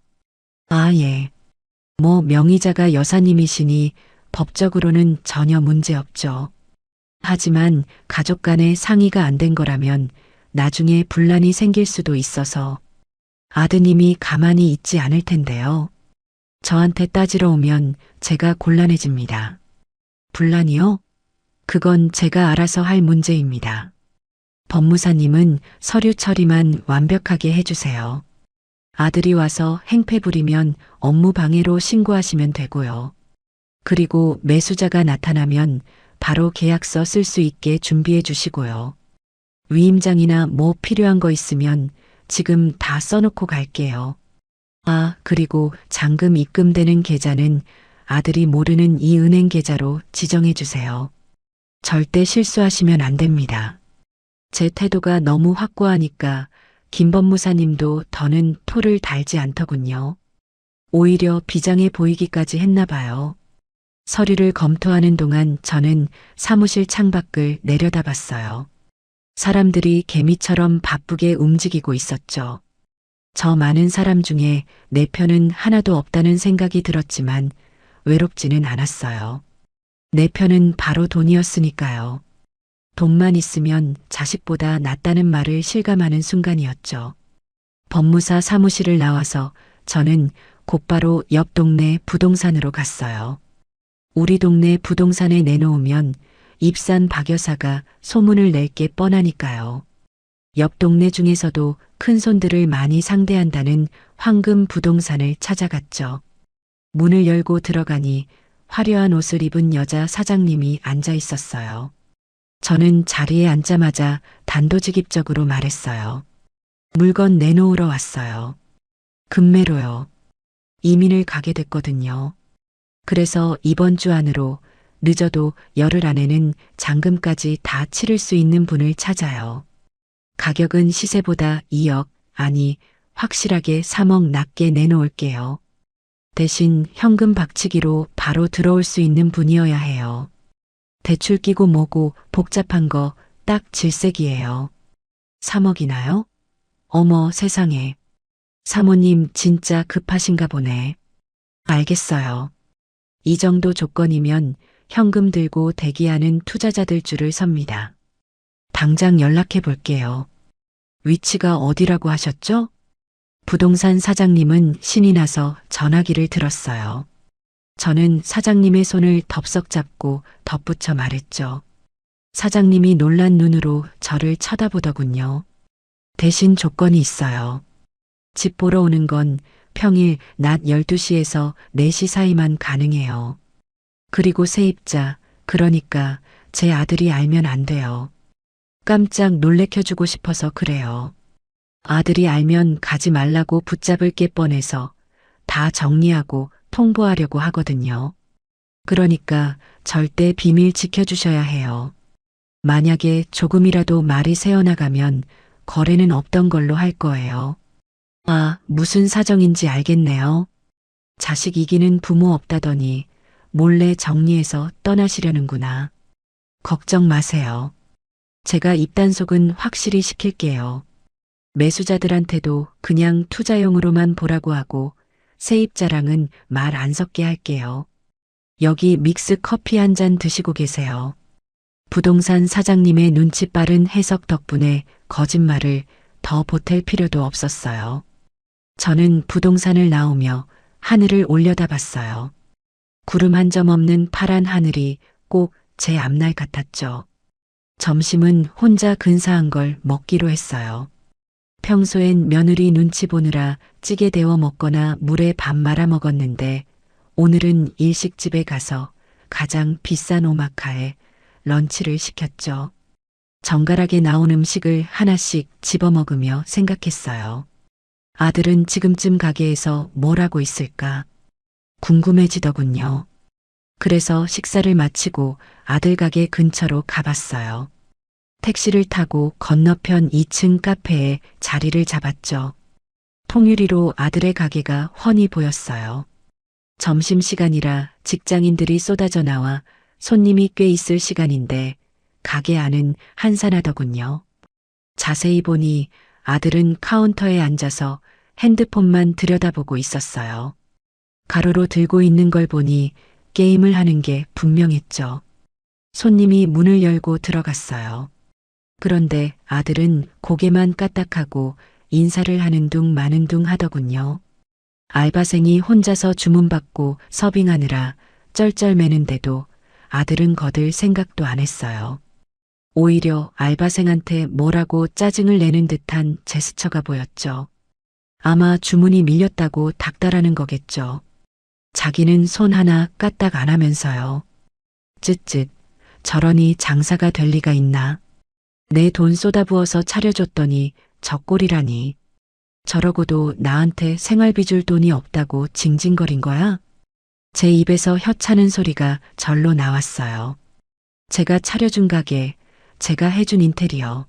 아, 예. 뭐 명의자가 여사님이시니 법적으로는 전혀 문제 없죠. 하지만 가족 간의 상의가 안 된 거라면 나중에 분란이 생길 수도 있어서 아드님이 가만히 있지 않을 텐데요. 저한테 따지러 오면 제가 곤란해집니다. 분란이요? 그건 제가 알아서 할 문제입니다. 법무사님은 서류 처리만 완벽하게 해주세요. 아들이 와서 행패 부리면 업무 방해로 신고하시면 되고요. 그리고 매수자가 나타나면 바로 계약서 쓸 수 있게 준비해 주시고요. 위임장이나 뭐 필요한 거 있으면 지금 다 써놓고 갈게요. 아, 그리고 잔금 입금되는 계좌는 아들이 모르는 이 은행 계좌로 지정해 주세요. 절대 실수하시면 안 됩니다. 제 태도가 너무 확고하니까 김 법무사님도 더는 토를 달지 않더군요. 오히려 비장해 보이기까지 했나 봐요. 서류를 검토하는 동안 저는 사무실 창밖을 내려다봤어요. 사람들이 개미처럼 바쁘게 움직이고 있었죠. 저 많은 사람 중에 내 편은 하나도 없다는 생각이 들었지만 외롭지는 않았어요. 내 편은 바로 돈이었으니까요. 돈만 있으면 자식보다 낫다는 말을 실감하는 순간이었죠. 법무사 사무실을 나와서 저는 곧바로 옆 동네 부동산으로 갔어요. 우리 동네 부동산에 내놓으면 입산 박 여사가 소문을 낼 게 뻔하니까요. 옆 동네 중에서도 큰 손들을 많이 상대한다는 황금 부동산을 찾아갔죠. 문을 열고 들어가니 화려한 옷을 입은 여자 사장님이 앉아 있었어요. 저는 자리에 앉자마자 단도직입적으로 말했어요. 물건 내놓으러 왔어요. 금매로요. 이민을 가게 됐거든요. 그래서 이번 주 안으로 늦어도 열흘 안에는 잔금까지 다 치를 수 있는 분을 찾아요. 가격은 시세보다 2억, 아니 확실하게 3억 낮게 내놓을게요. 대신 현금 박치기로 바로 들어올 수 있는 분이어야 해요. 대출 끼고 뭐고 복잡한 거 딱 질색이에요. 3억이나요? 어머 세상에. 사모님 진짜 급하신가 보네. 알겠어요. 이 정도 조건이면 현금 들고 대기하는 투자자들 줄을 섭니다. 당장 연락해 볼게요. 위치가 어디라고 하셨죠? 부동산 사장님은 신이 나서 전화기를 들었어요. 저는 사장님의 손을 덥석 잡고 덧붙여 말했죠. 사장님이 놀란 눈으로 저를 쳐다보더군요. 대신 조건이 있어요. 집 보러 오는 건 평일 낮 12시에서 4시 사이만 가능해요. 그리고 세입자, 그러니까 제 아들이 알면 안 돼요. 깜짝 놀래켜주고 싶어서 그래요. 아들이 알면 가지 말라고 붙잡을 게 뻔해서 다 정리하고 통보하려고 하거든요. 그러니까 절대 비밀 지켜주셔야 해요. 만약에 조금이라도 말이 새어나가면 거래는 없던 걸로 할 거예요. 아, 무슨 사정인지 알겠네요. 자식 이기는 부모 없다더니 몰래 정리해서 떠나시려는구나. 걱정 마세요. 제가 입단속은 확실히 시킬게요. 매수자들한테도 그냥 투자용으로만 보라고 하고 세입자랑은 말 안 섞게 할게요. 여기 믹스 커피 한 잔 드시고 계세요. 부동산 사장님의 눈치 빠른 해석 덕분에 거짓말을 더 보탤 필요도 없었어요. 저는 부동산을 나오며 하늘을 올려다봤어요. 구름 한 점 없는 파란 하늘이 꼭 제 앞날 같았죠. 점심은 혼자 근사한 걸 먹기로 했어요. 평소엔 며느리 눈치 보느라 찌개 데워 먹거나 물에 밥 말아 먹었는데 오늘은 일식집에 가서 가장 비싼 오마카에 런치를 시켰죠. 정갈하게 나온 음식을 하나씩 집어 먹으며 생각했어요. 아들은 지금쯤 가게에서 뭘 하고 있을까? 궁금해지더군요. 그래서 식사를 마치고 아들 가게 근처로 가봤어요. 택시를 타고 건너편 2층 카페에 자리를 잡았죠. 통유리로 아들의 가게가 훤히 보였어요. 점심시간이라 직장인들이 쏟아져 나와 손님이 꽤 있을 시간인데 가게 안은 한산하더군요. 자세히 보니 아들은 카운터에 앉아서 핸드폰만 들여다보고 있었어요. 가로로 들고 있는 걸 보니 게임을 하는 게 분명했죠. 손님이 문을 열고 들어갔어요. 그런데 아들은 고개만 까딱하고 인사를 하는 둥 마는 둥 하더군요. 알바생이 혼자서 주문받고 서빙하느라 쩔쩔매는데도 아들은 거들 생각도 안 했어요. 오히려 알바생한테 뭐라고 짜증을 내는 듯한 제스처가 보였죠. 아마 주문이 밀렸다고 닥달하는 거겠죠. 자기는 손 하나 까딱 안 하면서요. 쯧쯧, 저러니 장사가 될 리가 있나. 내 돈 쏟아부어서 차려줬더니 저 꼴이라니. 저러고도 나한테 생활비 줄 돈이 없다고 징징거린 거야? 제 입에서 혀 차는 소리가 절로 나왔어요. 제가 차려준 가게, 제가 해준 인테리어.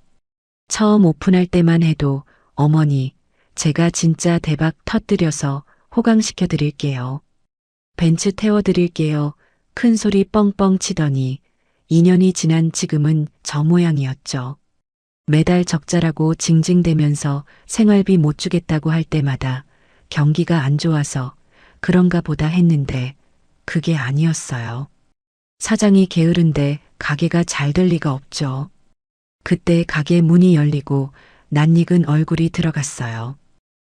처음 오픈할 때만 해도 어머니, 제가 진짜 대박 터뜨려서 호강시켜 드릴게요. 벤츠 태워 드릴게요. 큰 소리 뻥뻥 치더니 2년이 지난 지금은 저 모양이었죠. 매달 적자라고 징징대면서 생활비 못 주겠다고 할 때마다 경기가 안 좋아서 그런가 보다 했는데 그게 아니었어요. 사장이 게으른데 가게가 잘 될 리가 없죠. 그때 가게 문이 열리고 낯익은 얼굴이 들어갔어요.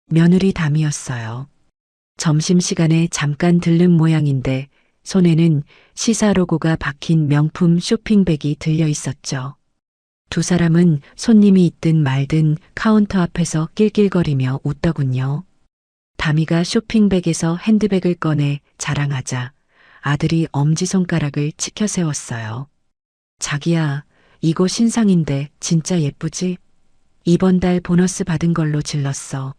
며느리 담이었어요. 점심시간에 잠깐 들른 모양인데 손에는 시사 로고가 박힌 명품 쇼핑백이 들려 있었죠. 두 사람은 손님이 있든 말든 카운터 앞에서 낄낄거리며 웃더군요. 담이가 쇼핑백에서 핸드백을 꺼내 자랑하자 아들이 엄지손가락을 치켜 세웠어요. 자기야, 이거 신상인데 진짜 예쁘지? 이번 달 보너스 받은 걸로 질렀어.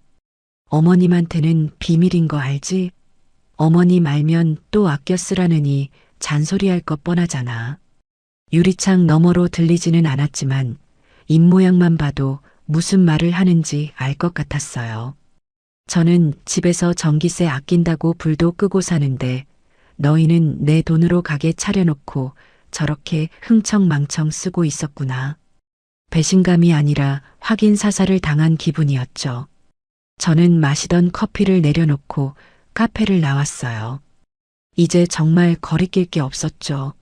어머님한테는 비밀인 거 알지? 어머님 알면 또 아껴 쓰라느니 잔소리할 것 뻔하잖아. 유리창 너머로 들리지는 않았지만 입모양만 봐도 무슨 말을 하는지 알 것 같았어요. 저는 집에서 전기세 아낀다고 불도 끄고 사는데 너희는 내 돈으로 가게 차려놓고 저렇게 흥청망청 쓰고 있었구나. 배신감이 아니라 확인 사살을 당한 기분이었죠. 저는 마시던 커피를 내려놓고 카페를 나왔어요. 이제 정말 거리낄 게 없었죠.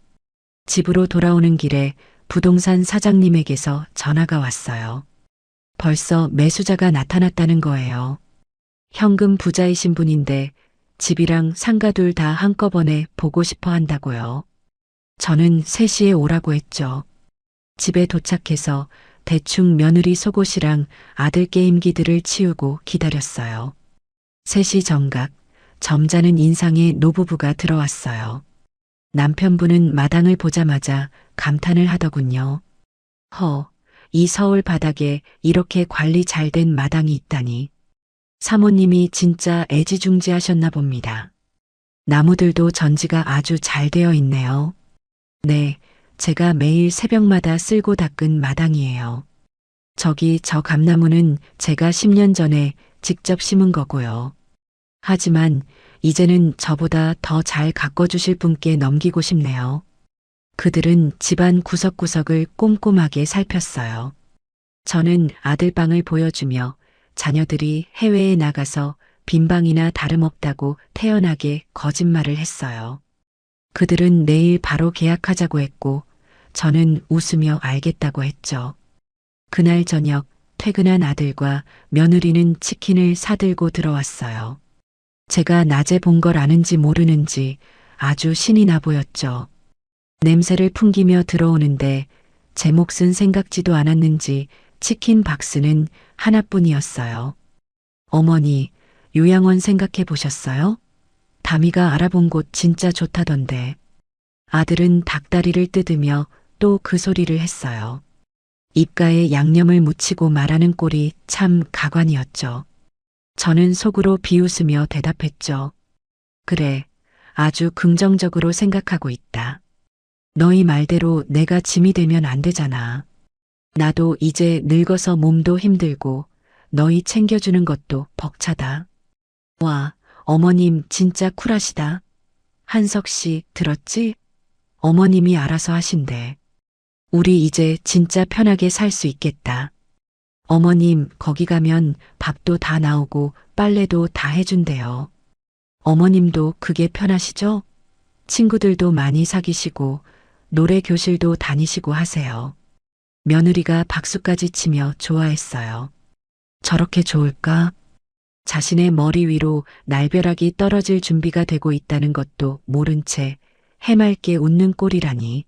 집으로 돌아오는 길에 부동산 사장님에게서 전화가 왔어요. 벌써 매수자가 나타났다는 거예요. 현금 부자이신 분인데 집이랑 상가 둘 다 한꺼번에 보고 싶어 한다고요. 저는 3시에 오라고 했죠. 집에 도착해서 대충 며느리 속옷이랑 아들 게임기들을 치우고 기다렸어요. 3시 정각, 점잖은 인상의 노부부가 들어왔어요. 남편분은 마당을 보자마자 감탄을 하더군요. 이 서울 바닥에 이렇게 관리 잘 된 마당이 있다니. 사모님이 진짜 애지중지하셨나 봅니다. 나무들도 전지가 아주 잘 되어 있네요. 네, 제가 매일 새벽마다 쓸고 닦은 마당이에요. 저기 저 감나무는 제가 10년 전에 직접 심은 거고요. 하지만 이제는 저보다 더 잘 가꿔주실 분께 넘기고 싶네요. 그들은 집안 구석구석을 꼼꼼하게 살폈어요. 저는 아들 방을 보여주며 자녀들이 해외에 나가서 빈방이나 다름없다고 태연하게 거짓말을 했어요. 그들은 내일 바로 계약하자고 했고 저는 웃으며 알겠다고 했죠. 그날 저녁 퇴근한 아들과 며느리는 치킨을 사들고 들어왔어요. 제가 낮에 본 걸 아는지 모르는지 아주 신이 나 보였죠. 냄새를 풍기며 들어오는데 제 몫은 생각지도 않았는지 치킨 박스는 하나뿐이었어요. 어머니, 요양원 생각해 보셨어요? 담이가 알아본 곳 진짜 좋다던데. 아들은 닭다리를 뜯으며 또 그 소리를 했어요. 입가에 양념을 묻히고 말하는 꼴이 참 가관이었죠. 저는 속으로 비웃으며 대답했죠. 그래, 아주 긍정적으로 생각하고 있다. 너희 말대로 내가 짐이 되면 안 되잖아. 나도 이제 늙어서 몸도 힘들고 너희 챙겨주는 것도 벅차다. 와, 어머님 진짜 쿨하시다. 한석 씨 들었지? 어머님이 알아서 하신대. 우리 이제 진짜 편하게 살 수 있겠다. 어머님 거기 가면 밥도 다 나오고 빨래도 다 해준대요. 어머님도 그게 편하시죠? 친구들도 많이 사귀시고 노래 교실도 다니시고 하세요. 며느리가 박수까지 치며 좋아했어요. 저렇게 좋을까? 자신의 머리 위로 날벼락이 떨어질 준비가 되고 있다는 것도 모른 채 해맑게 웃는 꼴이라니.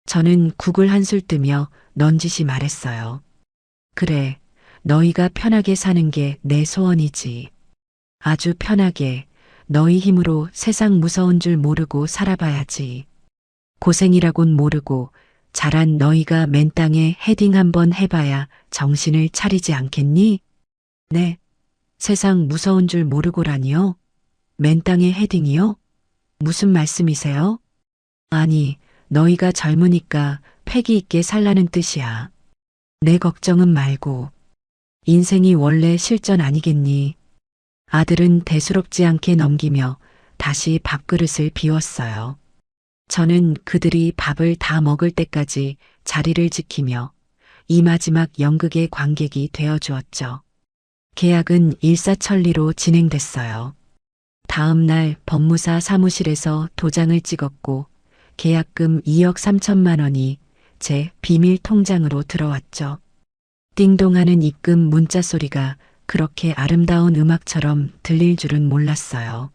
저는 국을 한술 뜨며 넌지시 말했어요. 그래, 너희가 편하게 사는 게 내 소원이지. 아주 편하게 너희 힘으로 세상 무서운 줄 모르고 살아봐야지. 고생이라곤 모르고 자란 너희가 맨 땅에 헤딩 한번 해봐야 정신을 차리지 않겠니? 네, 세상 무서운 줄 모르고라니요? 맨 땅에 헤딩이요? 무슨 말씀이세요? 아니, 너희가 젊으니까 패기 있게 살라는 뜻이야. 내 걱정은 말고. 인생이 원래 실전 아니겠니? 아들은 대수롭지 않게 넘기며 다시 밥그릇을 비웠어요. 저는 그들이 밥을 다 먹을 때까지 자리를 지키며 이 마지막 연극의 관객이 되어 주었죠. 계약은 일사천리로 진행됐어요. 다음 날 법무사 사무실에서 도장을 찍었고 계약금 2억 3천만 원이 제 비밀 통장으로 들어왔죠. 띵동하는 입금 문자 소리가 그렇게 아름다운 음악처럼 들릴 줄은 몰랐어요.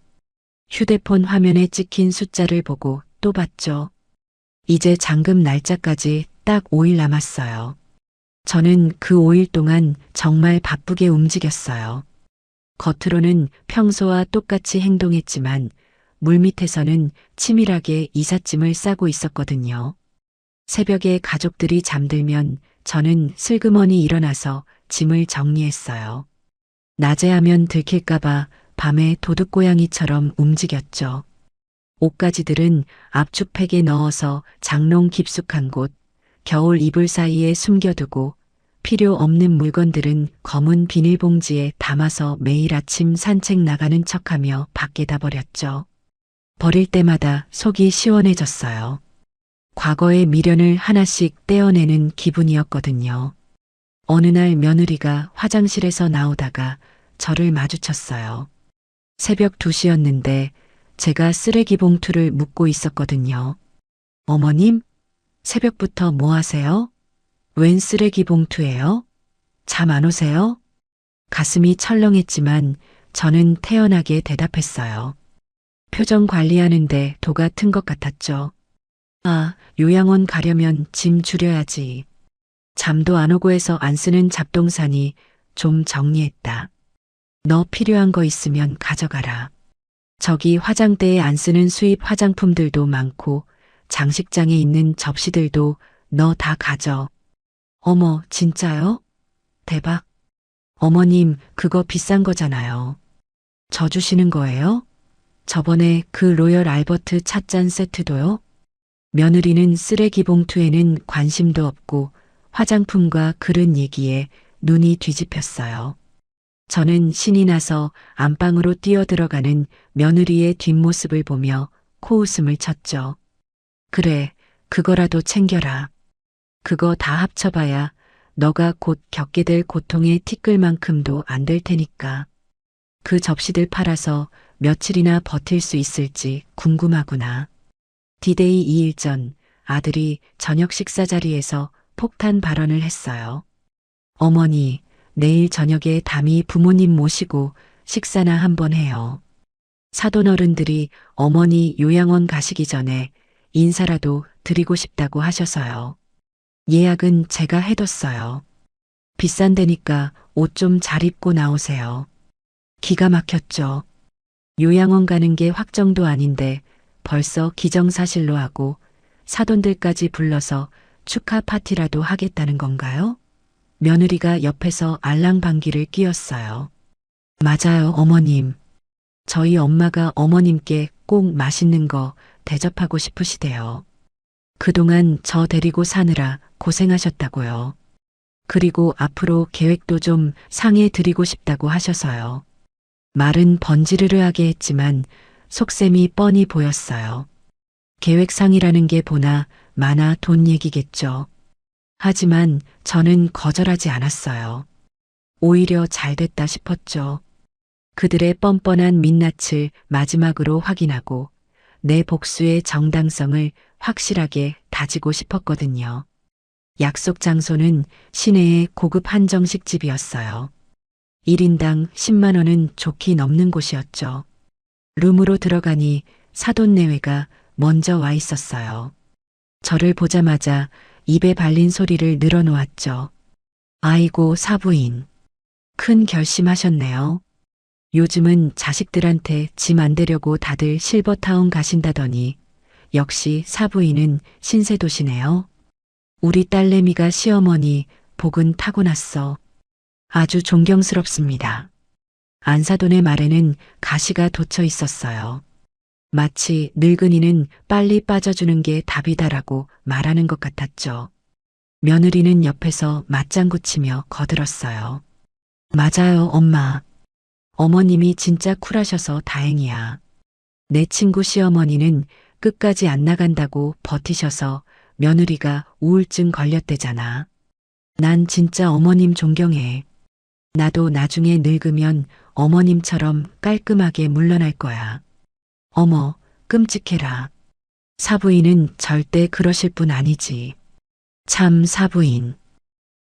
휴대폰 화면에 찍힌 숫자를 보고 또 봤죠. 이제 잔금 날짜까지 딱 5일 남았어요. 저는 그 5일 동안 정말 바쁘게 움직였어요. 겉으로는 평소와 똑같이 행동했지만 물밑에서는 치밀하게 이삿짐을 싸고 있었거든요. 새벽에 가족들이 잠들면 저는 슬그머니 일어나서 짐을 정리했어요. 낮에 하면 들킬까봐 밤에 도둑고양이처럼 움직였죠. 옷가지들은 압축팩에 넣어서 장롱 깊숙한 곳, 겨울 이불 사이에 숨겨두고 필요 없는 물건들은 검은 비닐봉지에 담아서 매일 아침 산책 나가는 척하며 밖에다 버렸죠. 버릴 때마다 속이 시원해졌어요. 과거의 미련을 하나씩 떼어내는 기분이었거든요. 어느 날 며느리가 화장실에서 나오다가 저를 마주쳤어요. 새벽 2시였는데 제가 쓰레기 봉투를 묶고 있었거든요. 어머님, 새벽부터 뭐 하세요? 웬 쓰레기 봉투예요? 잠 안 오세요? 가슴이 철렁했지만 저는 태연하게 대답했어요. 표정 관리하는데 도 같은 것 같았죠. 아, 요양원 가려면 짐 줄여야지. 잠도 안 오고 해서 안 쓰는 잡동사니 좀 정리했다. 너 필요한 거 있으면 가져가라. 저기 화장대에 안 쓰는 수입 화장품들도 많고 장식장에 있는 접시들도 너 다 가져. 어머, 진짜요? 대박. 어머님, 그거 비싼 거잖아요. 저 주시는 거예요? 저번에 그 로열 알버트 찻잔 세트도요? 며느리는 쓰레기 봉투에는 관심도 없고 화장품과 그릇 얘기에 눈이 뒤집혔어요. 저는 신이 나서 안방으로 뛰어들어가는 며느리의 뒷모습을 보며 코웃음을 쳤죠. 그래, 그거라도 챙겨라. 그거 다 합쳐봐야 너가 곧 겪게 될 고통의 티끌만큼도 안 될 테니까. 그 접시들 팔아서 며칠이나 버틸 수 있을지 궁금하구나. 디데이 2일 전 아들이 저녁 식사 자리에서 폭탄 발언을 했어요. 어머니, 내일 저녁에 담이 부모님 모시고 식사나 한번 해요. 사돈 어른들이 어머니 요양원 가시기 전에 인사라도 드리고 싶다고 하셔서요. 예약은 제가 해뒀어요. 비싼 데니까 옷 좀 잘 입고 나오세요. 기가 막혔죠. 요양원 가는 게 확정도 아닌데 벌써 기정사실로 하고 사돈들까지 불러서 축하 파티라도 하겠다는 건가요? 며느리가 옆에서 알랑방귀를 뀌었어요. 맞아요, 어머님. 저희 엄마가 어머님께 꼭 맛있는 거 대접하고 싶으시대요. 그동안 저 데리고 사느라 고생하셨다고요. 그리고 앞으로 계획도 좀 상해 드리고 싶다고 하셔서요. 말은 번지르르하게 했지만 속셈이 뻔히 보였어요. 계획상이라는 게 보나 마나 돈 얘기겠죠. 하지만 저는 거절하지 않았어요. 오히려 잘 됐다 싶었죠. 그들의 뻔뻔한 민낯을 마지막으로 확인하고 내 복수의 정당성을 확실하게 다지고 싶었거든요. 약속 장소는 시내의 고급 한정식 집이었어요. 1인당 10만 원은 좋게 넘는 곳이었죠. 룸으로 들어가니 사돈 내외가 먼저 와 있었어요. 저를 보자마자 입에 발린 소리를 늘어놓았죠. 아이고 사부인. 큰 결심하셨네요. 요즘은 자식들한테 짐 안 되려고 다들 실버타운 가신다더니 역시 사부인은 신세도시네요. 우리 딸내미가 시어머니 복은 타고났어. 아주 존경스럽습니다. 안사돈의 말에는 가시가 돋쳐 있었어요. 마치 늙은이는 빨리 빠져주는 게 답이다라고 말하는 것 같았죠. 며느리는 옆에서 맞장구 치며 거들었어요. 맞아요, 엄마. 어머님이 진짜 쿨하셔서 다행이야. 내 친구 시어머니는 끝까지 안 나간다고 버티셔서 며느리가 우울증 걸렸대잖아. 난 진짜 어머님 존경해. 나도 나중에 늙으면 어머님처럼 깔끔하게 물러날 거야. 어머, 끔찍해라. 사부인은 절대 그러실 분 아니지. 참 사부인.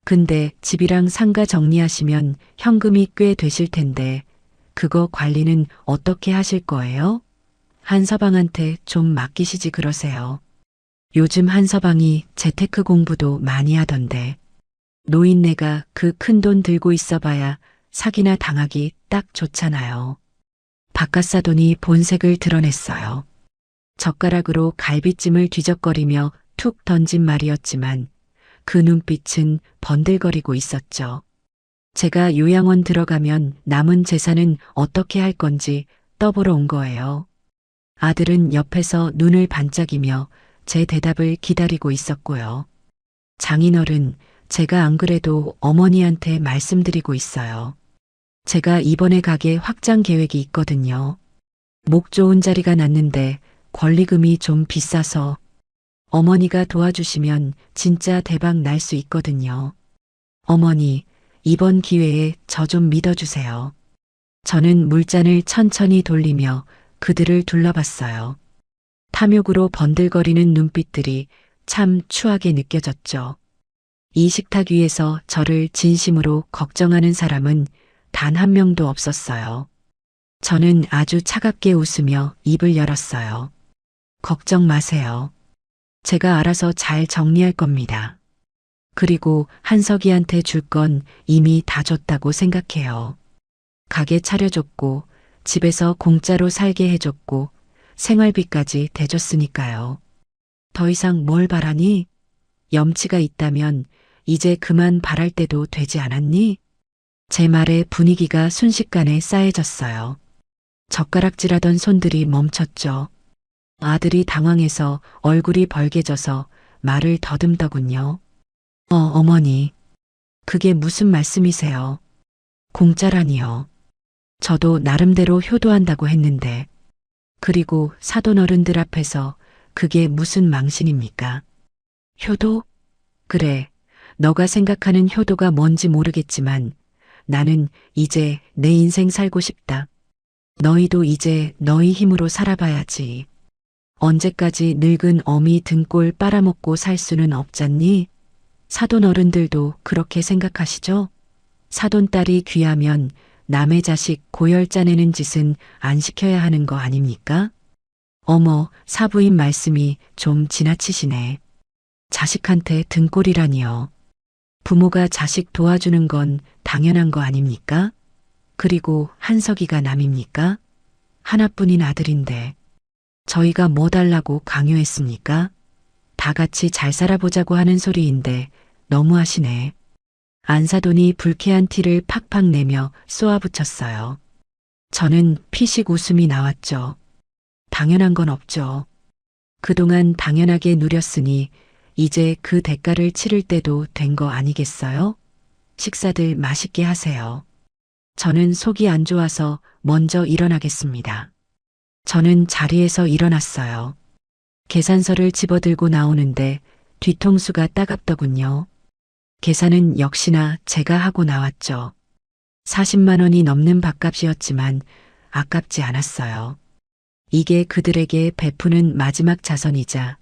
근데 집이랑 상가 정리하시면 현금이 꽤 되실 텐데 그거 관리는 어떻게 하실 거예요? 한서방한테 좀 맡기시지 그러세요. 요즘 한서방이 재테크 공부도 많이 하던데 노인네가 그 큰 돈 들고 있어봐야 사기나 당하기 딱 좋잖아요. 바깥사돈이 본색을 드러냈어요. 젓가락으로 갈비찜을 뒤적거리며 툭 던진 말이었지만 그 눈빛은 번들거리고 있었죠. 제가 요양원 들어가면 남은 재산은 어떻게 할 건지 떠보러 온 거예요. 아들은 옆에서 눈을 반짝이며 제 대답을 기다리고 있었고요. 장인어른, 제가 안 그래도 어머니한테 말씀드리고 있어요. 제가 이번에 가게 확장 계획이 있거든요. 목 좋은 자리가 났는데 권리금이 좀 비싸서 어머니가 도와주시면 진짜 대박 날 수 있거든요. 어머니, 이번 기회에 저 좀 믿어주세요. 저는 물잔을 천천히 돌리며 그들을 둘러봤어요. 탐욕으로 번들거리는 눈빛들이 참 추하게 느껴졌죠. 이 식탁 위에서 저를 진심으로 걱정하는 사람은 단 한 명도 없었어요. 저는 아주 차갑게 웃으며 입을 열었어요. 걱정 마세요. 제가 알아서 잘 정리할 겁니다. 그리고 한석이한테 줄 건 이미 다 줬다고 생각해요. 가게 차려줬고 집에서 공짜로 살게 해줬고 생활비까지 대줬으니까요. 더 이상 뭘 바라니? 염치가 있다면 이제 그만 바랄 때도 되지 않았니? 제 말에 분위기가 순식간에 싸해졌어요. 젓가락질하던 손들이 멈췄죠. 아들이 당황해서 얼굴이 벌개져서 말을 더듬더군요. 어머니. 그게 무슨 말씀이세요? 공짜라니요. 저도 나름대로 효도한다고 했는데. 그리고 사돈 어른들 앞에서 그게 무슨 망신입니까? 효도? 그래, 너가 생각하는 효도가 뭔지 모르겠지만 나는 이제 내 인생 살고 싶다. 너희도 이제 너희 힘으로 살아봐야지. 언제까지 늙은 어미 등골 빨아먹고 살 수는 없잖니? 사돈 어른들도 그렇게 생각하시죠? 사돈 딸이 귀하면 남의 자식 고열 짜내는 짓은 안 시켜야 하는 거 아닙니까? 어머, 사부인 말씀이 좀 지나치시네. 자식한테 등골이라니요. 부모가 자식 도와주는 건 당연한 거 아닙니까? 그리고 한석이가 남입니까? 하나뿐인 아들인데 저희가 뭐 달라고 강요했습니까? 다 같이 잘 살아보자고 하는 소리인데 너무하시네. 안사돈이 불쾌한 티를 팍팍 내며 쏘아붙였어요. 저는 피식 웃음이 나왔죠. 당연한 건 없죠. 그동안 당연하게 누렸으니 이제 그 대가를 치를 때도 된 거 아니겠어요? 식사들 맛있게 하세요. 저는 속이 안 좋아서 먼저 일어나겠습니다. 저는 자리에서 일어났어요. 계산서를 집어들고 나오는데 뒤통수가 따갑더군요. 계산은 역시나 제가 하고 나왔죠. 40만 원이 넘는 밥값이었지만 아깝지 않았어요. 이게 그들에게 베푸는 마지막 자선이자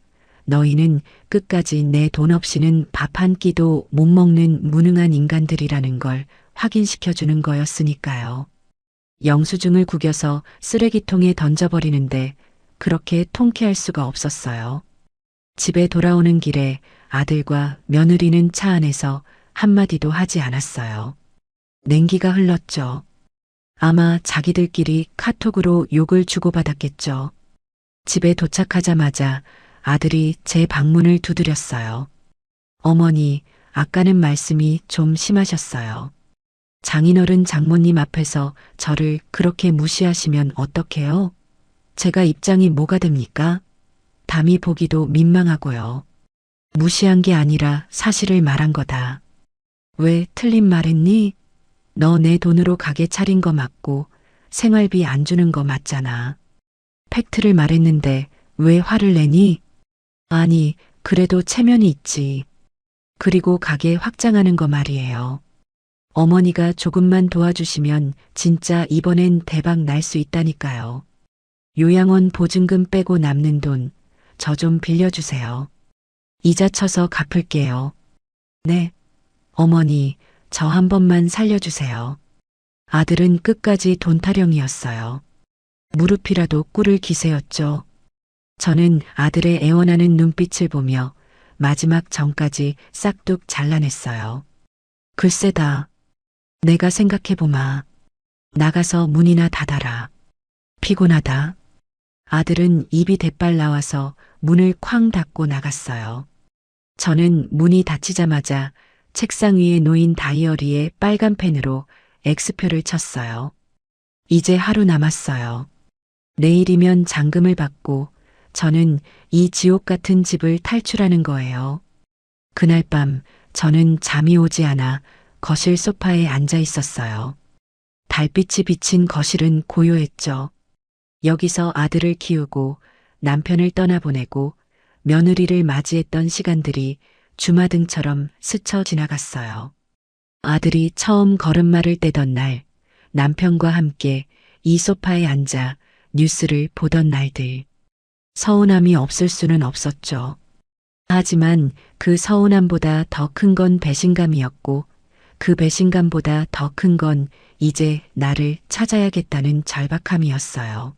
너희는 끝까지 내 돈 없이는 밥 한 끼도 못 먹는 무능한 인간들이라는 걸 확인시켜 주는 거였으니까요. 영수증을 구겨서 쓰레기통에 던져버리는데 그렇게 통쾌할 수가 없었어요. 집에 돌아오는 길에 아들과 며느리는 차 안에서 한마디도 하지 않았어요. 냉기가 흘렀죠. 아마 자기들끼리 카톡으로 욕을 주고받았겠죠. 집에 도착하자마자 아들이 제 방문을 두드렸어요. 어머니, 아까는 말씀이 좀 심하셨어요. 장인어른 장모님 앞에서 저를 그렇게 무시하시면 어떡해요? 제가 입장이 뭐가 됩니까? 담이 보기도 민망하고요. 무시한 게 아니라 사실을 말한 거다. 왜 틀린 말 했니? 너 내 돈으로 가게 차린 거 맞고 생활비 안 주는 거 맞잖아. 팩트를 말했는데 왜 화를 내니? 아니, 그래도 체면이 있지. 그리고 가게 확장하는 거 말이에요. 어머니가 조금만 도와주시면 진짜 이번엔 대박 날 수 있다니까요. 요양원 보증금 빼고 남는 돈, 저 좀 빌려주세요. 이자 쳐서 갚을게요. 네. 어머니, 저 한 번만 살려주세요. 아들은 끝까지 돈 타령이었어요. 무릎이라도 꿇을 기세였죠. 저는 아들의 애원하는 눈빛을 보며 마지막 정까지 싹둑 잘라냈어요. 글쎄다. 내가 생각해보마. 나가서 문이나 닫아라. 피곤하다. 아들은 입이 대빨 나와서 문을 쾅 닫고 나갔어요. 저는 문이 닫히자마자 책상 위에 놓인 다이어리에 빨간 펜으로 X표를 쳤어요. 이제 하루 남았어요. 내일이면 잔금을 받고 저는 이 지옥 같은 집을 탈출하는 거예요. 그날 밤 저는 잠이 오지 않아 거실 소파에 앉아 있었어요. 달빛이 비친 거실은 고요했죠. 여기서 아들을 키우고 남편을 떠나보내고 며느리를 맞이했던 시간들이 주마등처럼 스쳐 지나갔어요. 아들이 처음 걸음마를 떼던 날, 남편과 함께 이 소파에 앉아 뉴스를 보던 날들. 서운함이 없을 수는 없었죠. 하지만 그 서운함보다 더 큰 건 배신감이었고 그 배신감보다 더 큰 건 이제 나를 찾아야겠다는 절박함이었어요.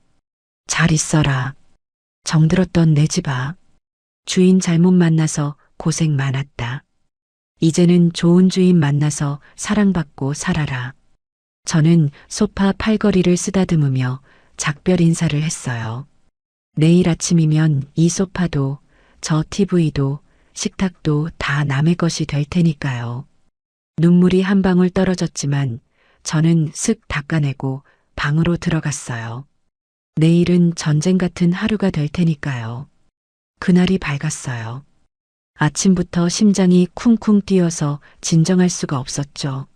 잘 있어라. 정들었던 내 집아. 주인 잘못 만나서 고생 많았다. 이제는 좋은 주인 만나서 사랑받고 살아라. 저는 소파 팔걸이를 쓰다듬으며 작별 인사를 했어요. 내일 아침이면 이 소파도 저 TV도 식탁도 다 남의 것이 될 테니까요. 눈물이 한 방울 떨어졌지만 저는 슥 닦아내고 방으로 들어갔어요. 내일은 전쟁 같은 하루가 될 테니까요. 그날이 밝았어요. 아침부터 심장이 쿵쿵 뛰어서 진정할 수가 없었죠.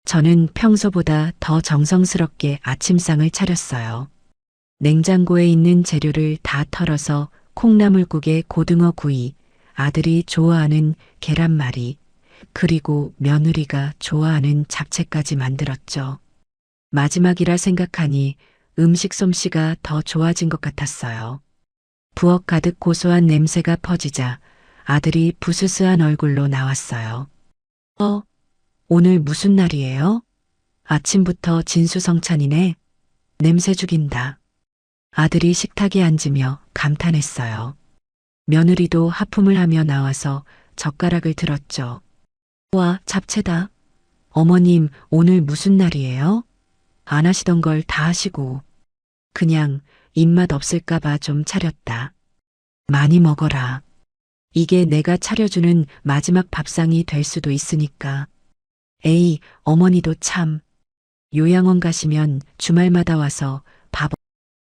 저는 평소보다 더 정성스럽게 아침상을 차렸어요. 냉장고에 있는 재료를 다 털어서 콩나물국에 고등어 구이, 아들이 좋아하는 계란말이, 그리고 며느리가 좋아하는 잡채까지 만들었죠. 마지막이라 생각하니 음식 솜씨가 더 좋아진 것 같았어요. 부엌 가득 고소한 냄새가 퍼지자 아들이 부스스한 얼굴로 나왔어요. 오늘 무슨 날이에요? 아침부터 진수성찬이네. 냄새 죽인다. 아들이 식탁에 앉으며 감탄했어요. 며느리도 하품을 하며 나와서 젓가락을 들었죠. 와, 잡채다. 어머님, 오늘 무슨 날이에요? 안 하시던 걸 다 하시고. 그냥 입맛 없을까봐 좀 차렸다. 많이 먹어라. 이게 내가 차려주는 마지막 밥상이 될 수도 있으니까. 에이, 어머니도 참. 요양원 가시면 주말마다 와서 밥